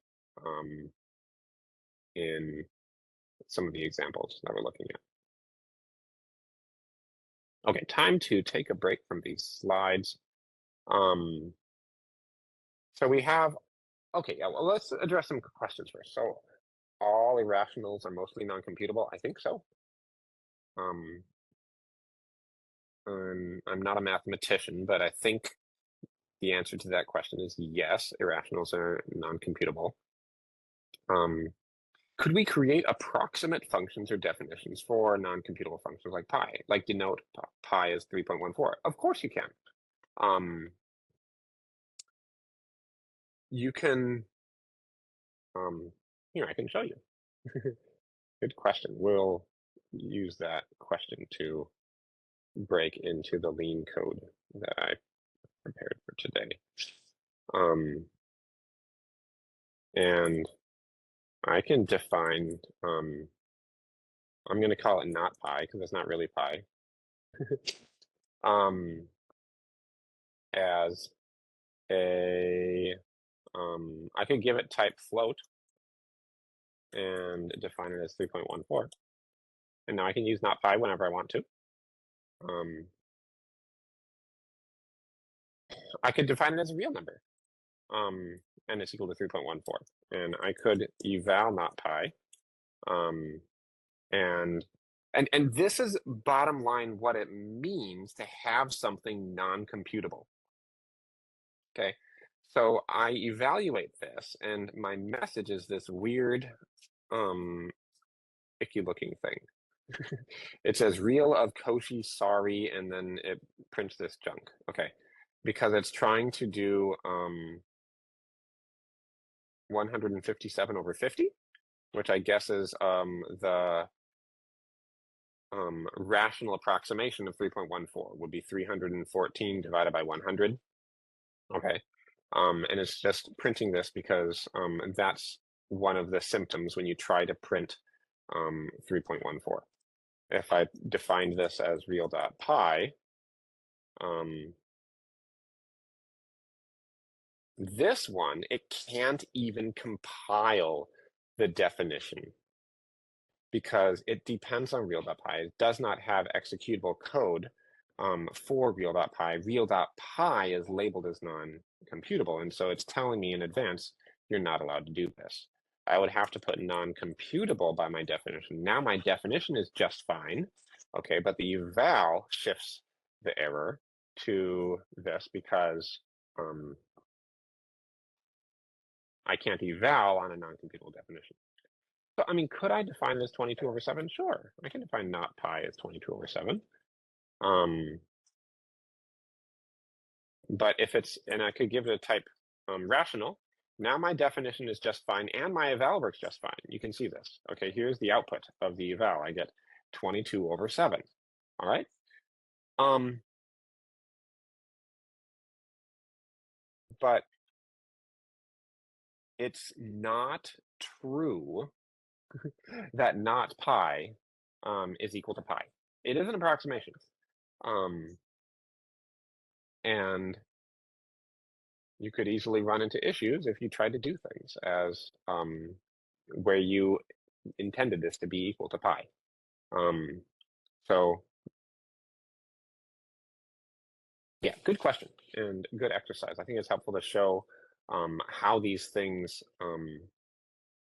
in some of the examples that we're looking at. Okay, time to take a break from these slides. So we have, okay, yeah, well, let's address some questions first. So all irrationals are mostly non-computable? I think so. I'm not a mathematician, but I think the answer to that question is yes, irrationals are non-computable. Could we create approximate functions or definitions for non-computable functions like pi, like denote pi as 3.14? Of course you can. You can, here, I can show you. Good question. We'll use that question to break into the lean code that I prepared for today. And I can define, I'm going to call it not pi because it's not really pi, as a, I could give it type float and define it as 3.14. And now I can use not pi whenever I want to. I could define it as a real number, and it's equal to 3.14. And I could eval not pi, and this is bottom line what it means to have something non-computable. Okay, so I evaluate this, and my message is this weird, icky-looking thing. It says real of Cauchy, sorry, and then it prints this junk. Okay, because it's trying to do 157 over 50, which I guess is the rational approximation of 3.14 would be 314 divided by 100. Okay, and it's just printing this because that's one of the symptoms when you try to print 3.14. If I defined this as real.pi, this one, it can't even compile the definition because it depends on real.pi. It does not have executable code for real.pi. Real.pi is labeled as non-computable, and so it's telling me in advance, you're not allowed to do this. I would have to put non-computable by my definition. Now my definition is just fine, okay, but the eval shifts the error to this because I can't eval on a non-computable definition. So, I mean, could I define this 22 over 7? Sure, I can define not pi as 22 over 7. But if it's, and I could give it a type rational, now my definition is just fine and my eval works just fine. You can see this. Okay, here's the output of the eval. I get 22 over 7. All right. But it's not true that not pi is equal to pi. It is an approximation. And you could easily run into issues if you tried to do things as where you intended this to be equal to pi. So yeah, good question and good exercise. I think it's helpful to show how these things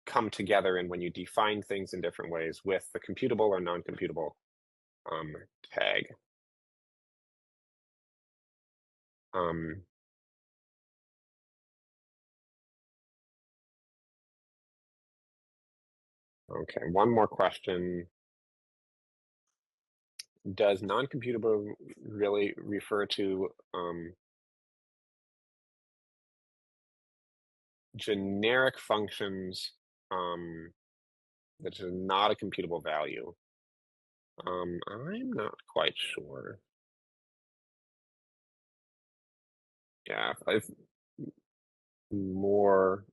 come together and when you define things in different ways with the computable or non-computable tag. Okay, one more question. Does non-computable really refer to generic functions that is not a computable value? I'm not quite sure. Yeah, if more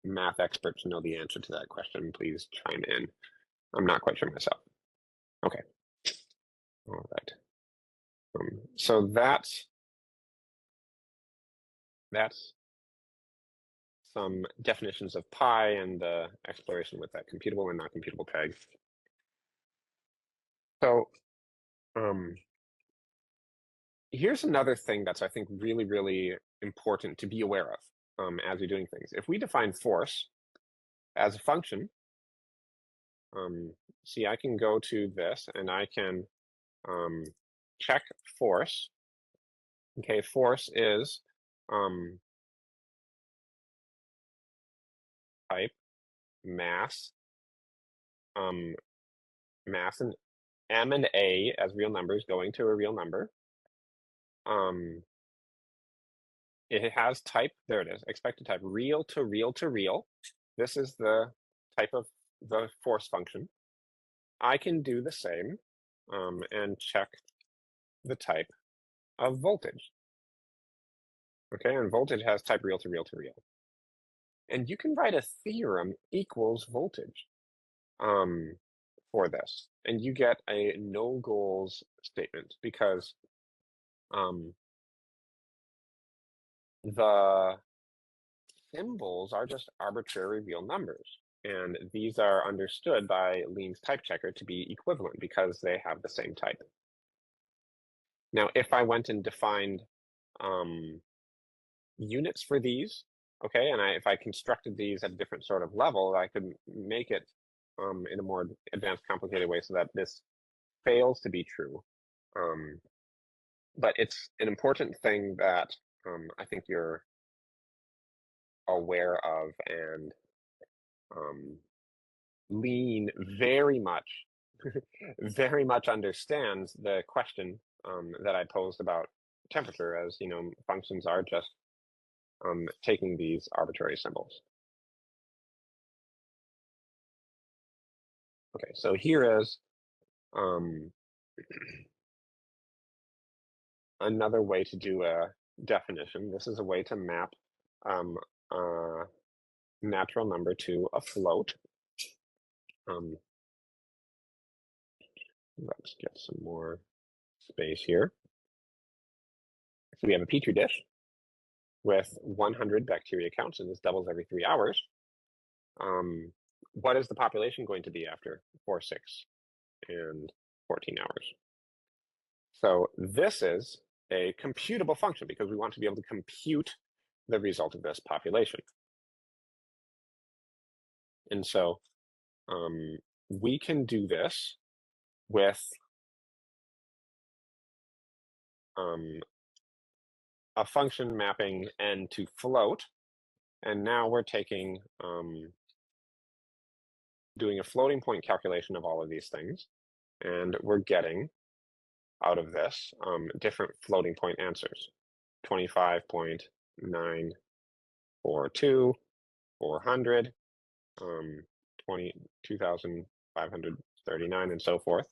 math experts know the answer to that question, please chime in. I'm not quite sure myself. Okay. All right. So that's some definitions of pi and the exploration with that computable and not computable tag. So here's another thing that's, I think, really, really important to be aware of as you're doing things. If we define force as a function see, I can go to this and I can check force. Okay, force is type, mass, mass and M and A as real numbers going to a real number. It has type, there it is, expected type, real to real to real. This is the type of the force function. I can do the same and check the type of voltage. Okay, and voltage has type real to real to real. And you can write a theorem equals voltage for this. And you get a no goals statement because the symbols are just arbitrary real numbers. And these are understood by Lean's type checker to be equivalent because they have the same type. Now, if I went and defined units for these, okay, and if I constructed these at a different sort of level, I could make it in a more advanced, complicated way so that this fails to be true. But it's an important thing that I think you're aware of, and Lean very much, very much understands the question that I posed about temperature, as you know, functions are just taking these arbitrary symbols. Okay, so here is another way to do a definition. This is a way to map a natural number to a float. Let's get some more space here. So we have a petri dish with 100 bacteria counts, and this doubles every 3 hours. What is the population going to be after 4, 6, and 14 hours? So this is a computable function because we want to be able to compute the result of this population. And so we can do this with a function mapping n to float. And now we're taking, doing a floating point calculation of all of these things. And we're getting out of this different floating point answers. 25.942, 400, 22,539, and so forth.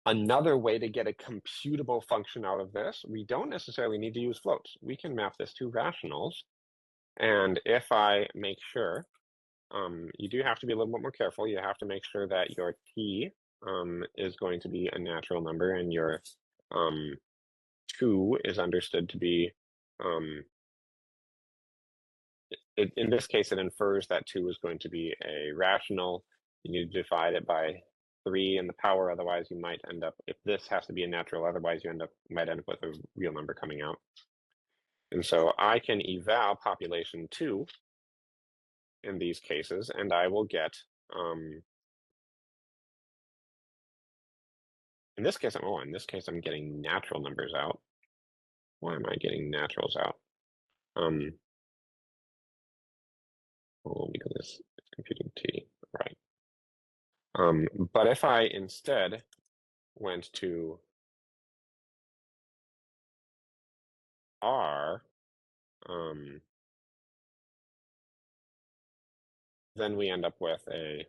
Another way to get a computable function out of this, we don't necessarily need to use floats. We can map this to rationals. And if I make sure, you do have to be a little bit more careful. You have to make sure that your t is going to be a natural number and your 2 is understood to be, in this case, it infers that 2 is going to be a rational. You need to divide it by 3 in the power, otherwise you might end up, if this has to be a natural, otherwise you might end up with a real number coming out. And so I can eval population 2 in these cases, and I will get, in this case, I'm getting natural numbers out. Why am I getting naturals out? Oh, because it's computing t, right? But if I instead went to R, then we end up with a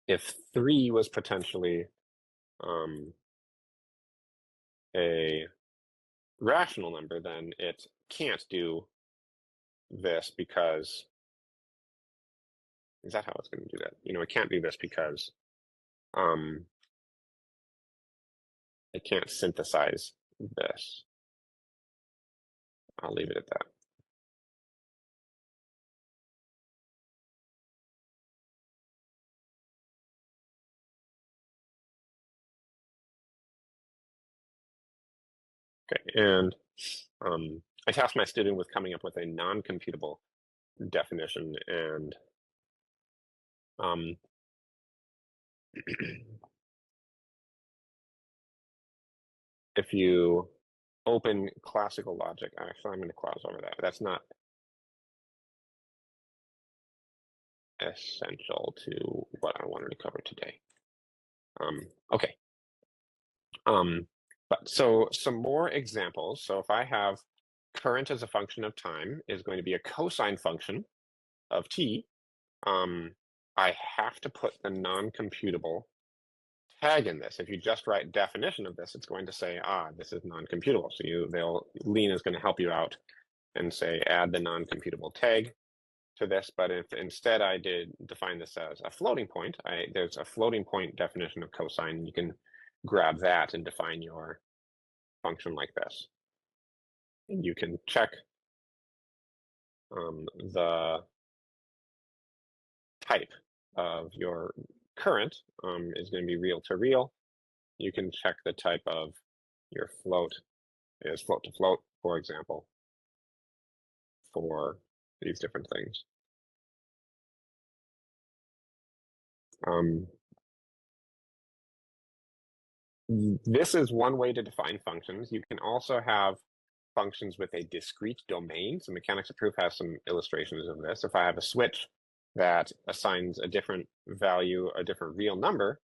if 3 was potentially a rational number, then it can't do this because, is that how it's going to do that? You know, it can't do this because it can't synthesize this. I'll leave it at that. Okay, and I tasked my student with coming up with a non-computable definition, and if you open classical logic, actually, I'm going to clause over that. That's not essential to what I wanted to cover today. Okay. But so some more examples. So if I have current as a function of time is going to be a cosine function of t, I have to put the non-computable tag in this. If you just write definition of this, it's going to say, this is non-computable. So Lean is going to help you out and say, add the non-computable tag to this. But if instead I did define this as a floating point, there's a floating point definition of cosine. You can grab that and define your function like this. And you can check the type of your current is going to be real to real. You can check the type of your float is float to float, for example, for these different things. This is one way to define functions. You can also have functions with a discrete domain. So mechanics of proof has some illustrations of this. If I have a switch that assigns a different value, a different real number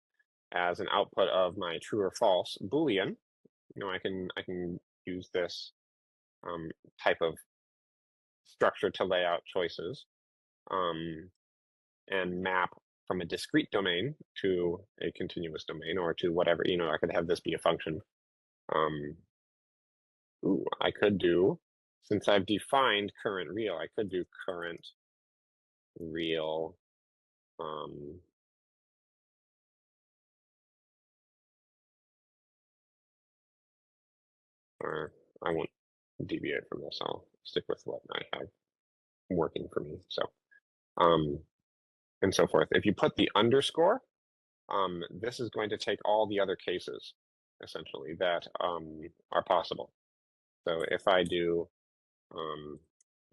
as an output of my true or false Boolean, I can use this type of structure to lay out choices and map from a discrete domain to a continuous domain, or to whatever, I could have this be a function. I could do, since I've defined current real, I could do current real or I won't deviate from this. I'll stick with what I have working for me. So, and so forth. If you put the underscore, this is going to take all the other cases, essentially, that are possible. So if I do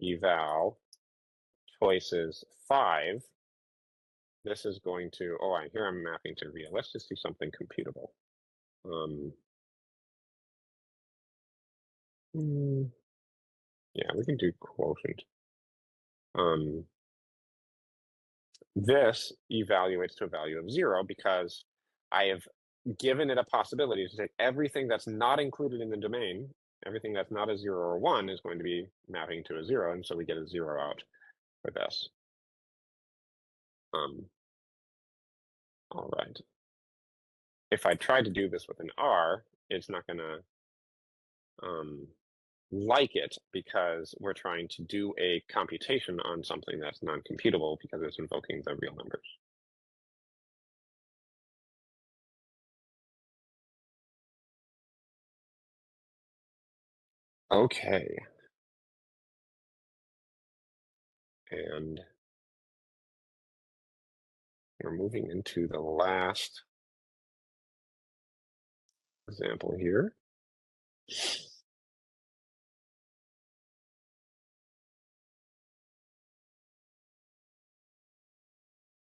eval choices 5, this is going to, here I'm mapping to real. Let's just do something computable. Yeah, we can do quotient. This evaluates to a value of 0 because I have given it a possibility to take everything that's not included in the domain, everything that's not a 0 or 1 is going to be mapping to a 0, and so we get a 0 out for this. All right. If I try to do this with an R, it's not going to like it, because we're trying to do a computation on something that's non-computable because it's invoking the real numbers. Okay. And we're moving into the last example here.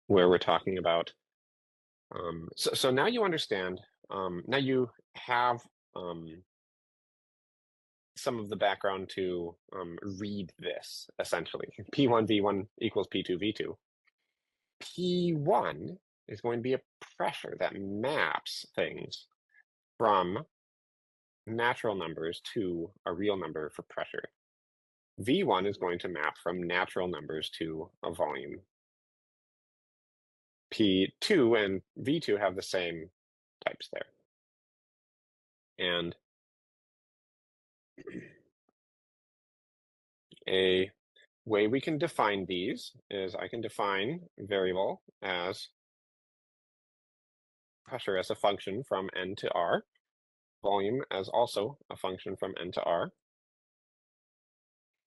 Where we're talking about, so now you understand, now you have some of the background to read this, essentially. P1 V1 equals P2 V2. P1 is going to be a pressure that maps things from natural numbers to a real number for pressure. V1 is going to map from natural numbers to a volume. P2 and V2 have the same types there. And a way we can define these is I can define variable as pressure as a function from N to R, volume as also a function from N to R.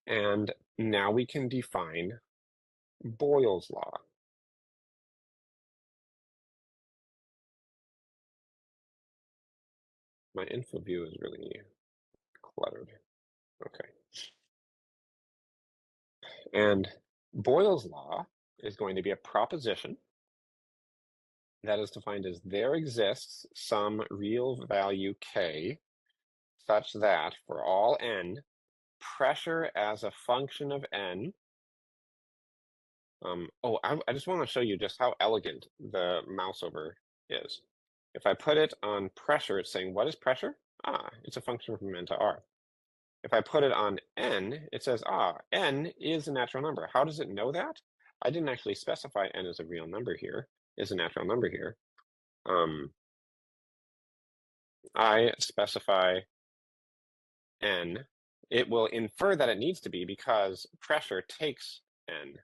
And now we can define Boyle's law. My info view is really cluttered. Okay. And Boyle's law is going to be a proposition that is defined as there exists some real value K such that for all n, pressure as a function of n. I just want to show you just how elegant the mouse over is. If I put it on pressure, it's saying, what is pressure? It's a function from n to r. If I put it on n, it says, n is a natural number. How does it know that? I didn't actually specify n as a real number here, is a natural number here. I specify n. It will infer that it needs to be because pressure takes n.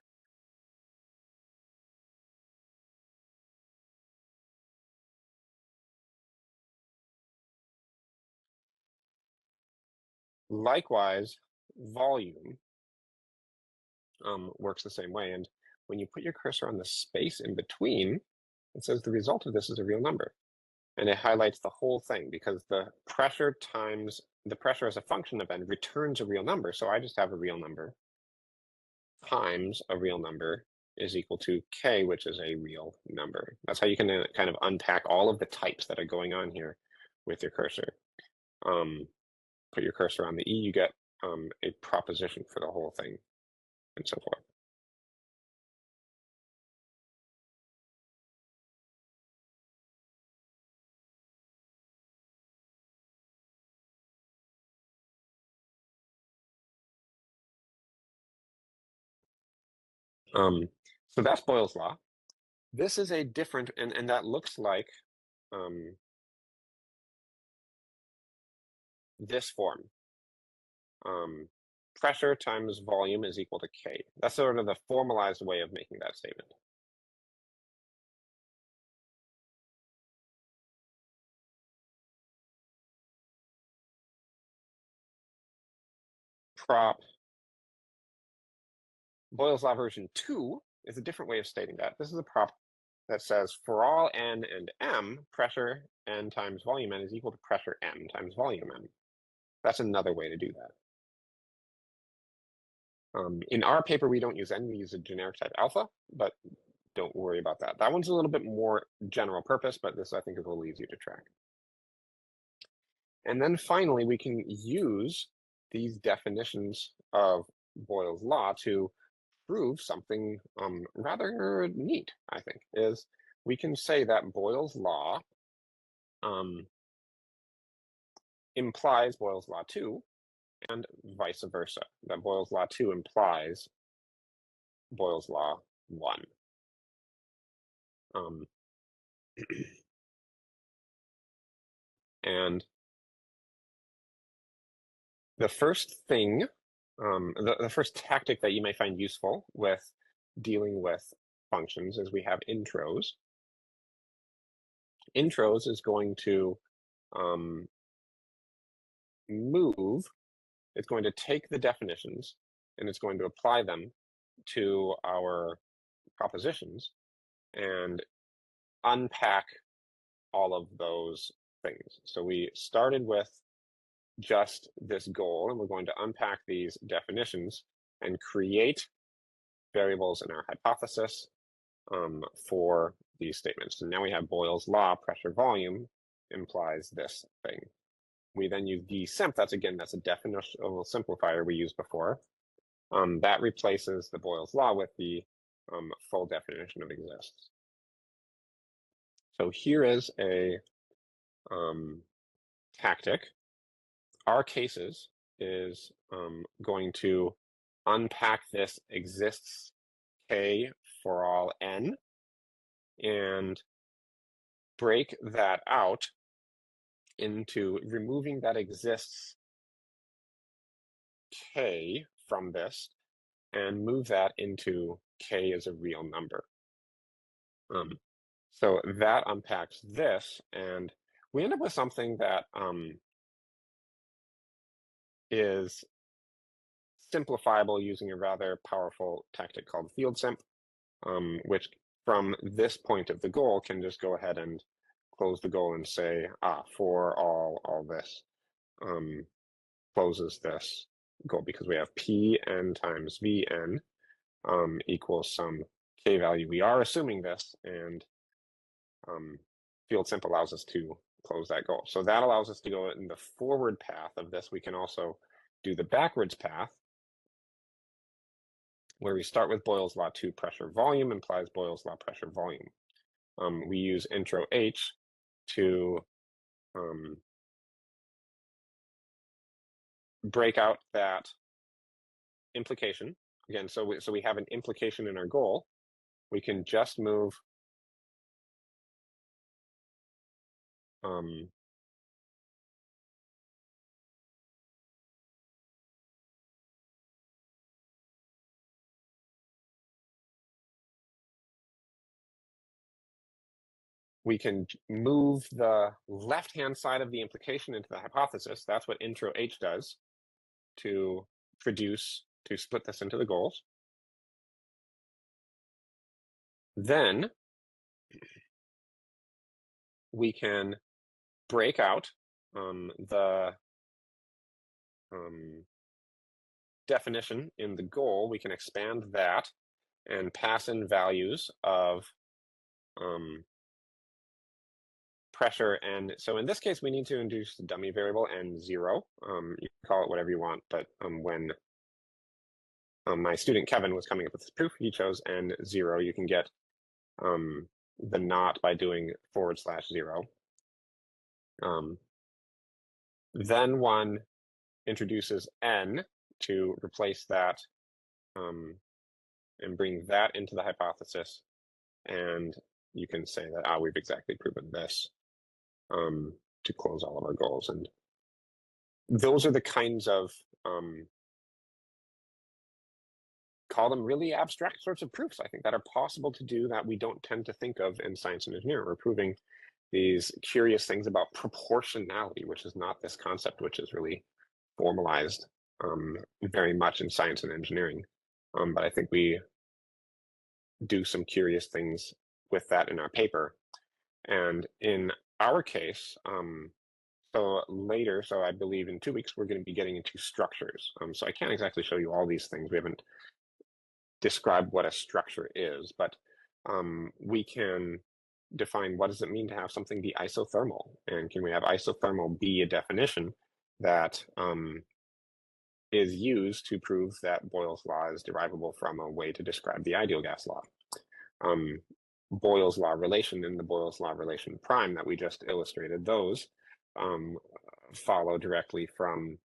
Likewise, volume works the same way. And when you put your cursor on the space in between, it says the result of this is a real number. And it highlights the whole thing because the pressure times the pressure as a function of n returns a real number. So I just have a real number times a real number is equal to k, which is a real number. That's how you can kind of unpack all of the types that are going on here with your cursor. Put your cursor on the E, you get a proposition for the whole thing, and so forth. So that's Boyle's law. This is a different, and that looks like this form. Pressure times volume is equal to K. That's sort of the formalized way of making that statement. Prop. Boyle's law version 2 is a different way of stating that. This is a prop that says for all n and m, pressure n times volume n is equal to pressure m times volume m. That's another way to do that. In our paper, we don't use n, we use a generic type alpha, but don't worry about that. That one's a little bit more general purpose, but this I think is a little easier to track. And then finally, we can use these definitions of Boyle's law to prove something rather neat, I think, is we can say that Boyle's law implies Boyle's law 2 and vice versa, that Boyle's law 2 implies Boyle's law 1. And the first thing, the first tactic that you may find useful with dealing with functions is we have intros. Intros is going to move, it's going to take the definitions and it's going to apply them to our propositions and unpack all of those things. So we started with just this goal, and we're going to unpack these definitions and create variables in our hypothesis for these statements. And now we have Boyle's law, pressure volume implies this thing. We then use dsimp, that's a definitional simplifier we used before. That replaces the Boyle's law with the full definition of exists. So here is a tactic. Our cases is going to unpack this exists K for all n and break that out into removing that exists K from this and move that into K as a real number. So that unpacks this, and we end up with something that is simplifiable using a rather powerful tactic called field simp, which from this point of the goal can just go ahead and close the goal and say, for all this closes this goal because we have Pn times Vn equals some k value. We are assuming this, and field simp allows us to close that goal. So that allows us to go in the forward path of this. We can also do the backwards path, where we start with Boyle's law 2, pressure volume implies Boyle's law pressure volume. We use intro H to break out that implication. Again, so we have an implication in our goal. We can just move we can move the left-hand side of the implication into the hypothesis. That's what intro H does to split this into the goals. Then we can break out the definition in the goal. We can expand that and pass in values of pressure. And so in this case, we need to induce the dummy variable and 0. You can call it whatever you want, but when my student Kevin was coming up with this proof, he chose n0. You can get the not by doing /0. Then one introduces n to replace that and bring that into the hypothesis. And you can say that, we've exactly proven this to close all of our goals. And those are the kinds of, call them really abstract sorts of proofs, I think, that are possible to do that we don't tend to think of in science and engineering. We're proving these curious things about proportionality, which is not this concept, which is really formalized very much in science and engineering. But I think we do some curious things with that in our paper. And in our case, so later, so I believe in 2 weeks, we're going to be getting into structures. So I can't exactly show you all these things. We haven't described what a structure is, but we can define what does it mean to have something be isothermal, and can we have isothermal be a definition that is used to prove that Boyle's law is derivable from a way to describe the ideal gas law. Boyle's law relation and the Boyle's law relation prime that we just illustrated, those follow directly from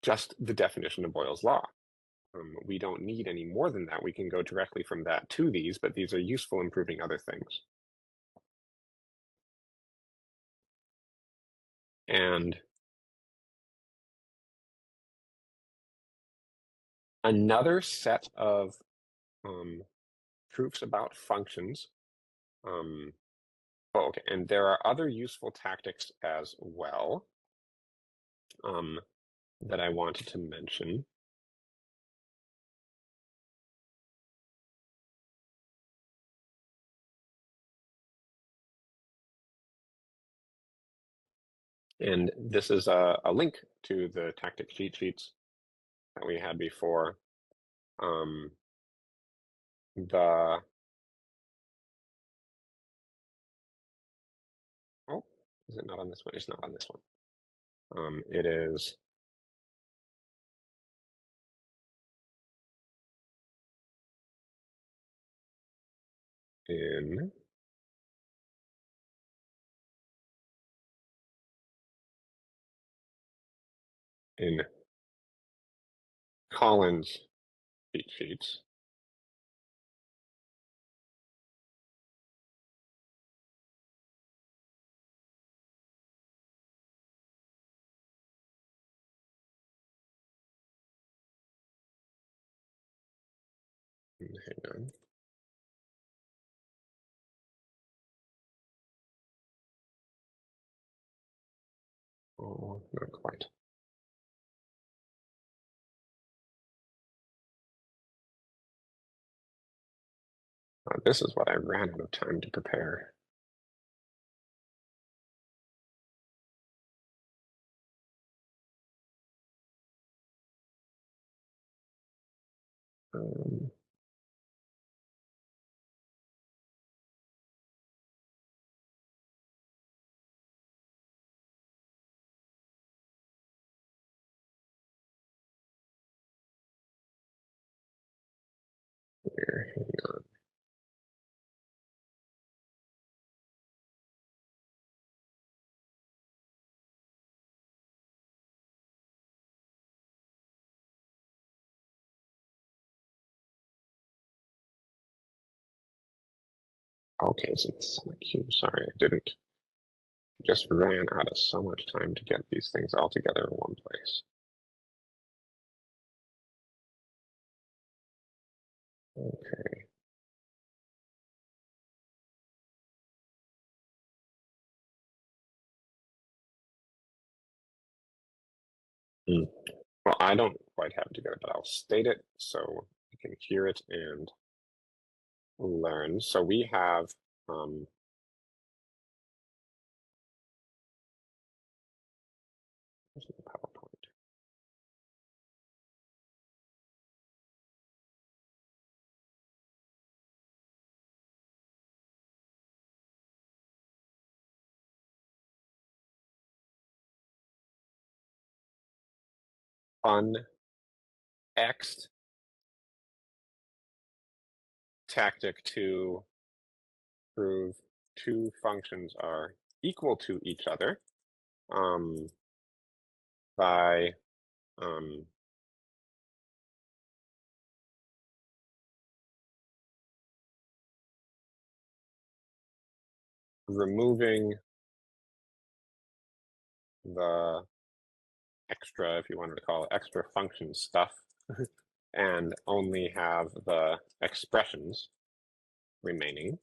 just the definition of Boyle's law. We don't need any more than that. We can go directly from that to these, but these are useful in proving other things. And another set of proofs about functions. Okay, and there are other useful tactics as well that I wanted to mention. And this is a link to the tactic cheat sheets that we had before. Is it not on this one? It's not on this one. It is in Collins cheat sheets. Hang on. Oh, not quite. This is what I ran out of time to prepare. Um, Hang on. Okay, so it's my cue. Sorry, I didn't. Just ran out of so much time to get these things all together in one place. Okay. Hmm. Well, I don't quite have it together, but I'll state it so you can hear it and learn. So we have where's the PowerPoint? Fun X tactic to prove two functions are equal to each other um, by removing the extra, if you wanted to call it extra function stuff, and only have the expressions remaining.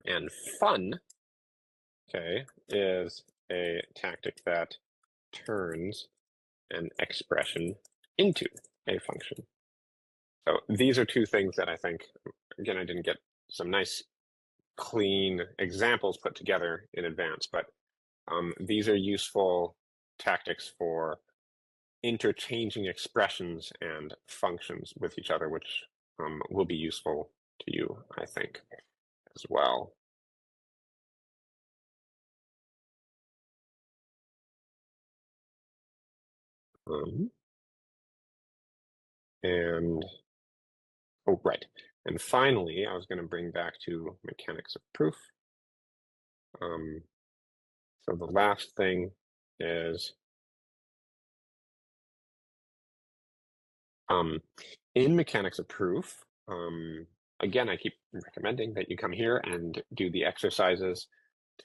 And fun, okay, is a tactic that turns an expression into a function. So these are two things that I think, again, I didn't get some nice clean examples put together in advance, but these are useful tactics for interchanging expressions and functions with each other, which will be useful to you, I think, as well. And, oh, right. And finally, I was going to bring back to mechanics of proof. So the last thing is in mechanics of proof, again, I keep recommending that you come here and do the exercises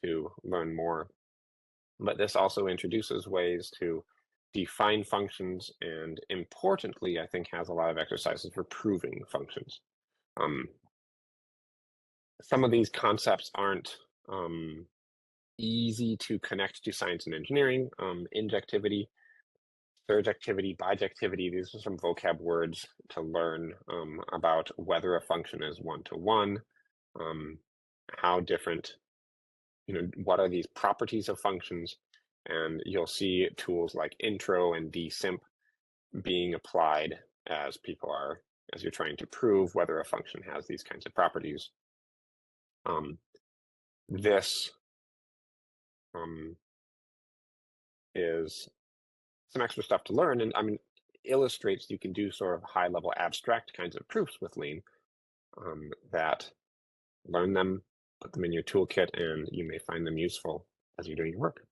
to learn more. But this also introduces ways to define functions and importantly, I think has a lot of exercises for proving functions. Some of these concepts aren't easy to connect to science and engineering. Injectivity, surjectivity, bijectivity, these are some vocab words to learn about whether a function is one-to-one, how different, what are these properties of functions, and you'll see tools like intro and dsimp being applied as you're trying to prove whether a function has these kinds of properties. This is some extra stuff to learn, and I mean, illustrates you can do sort of high-level abstract kinds of proofs with Lean that learn them, put them in your toolkit, and you may find them useful as you're doing your work.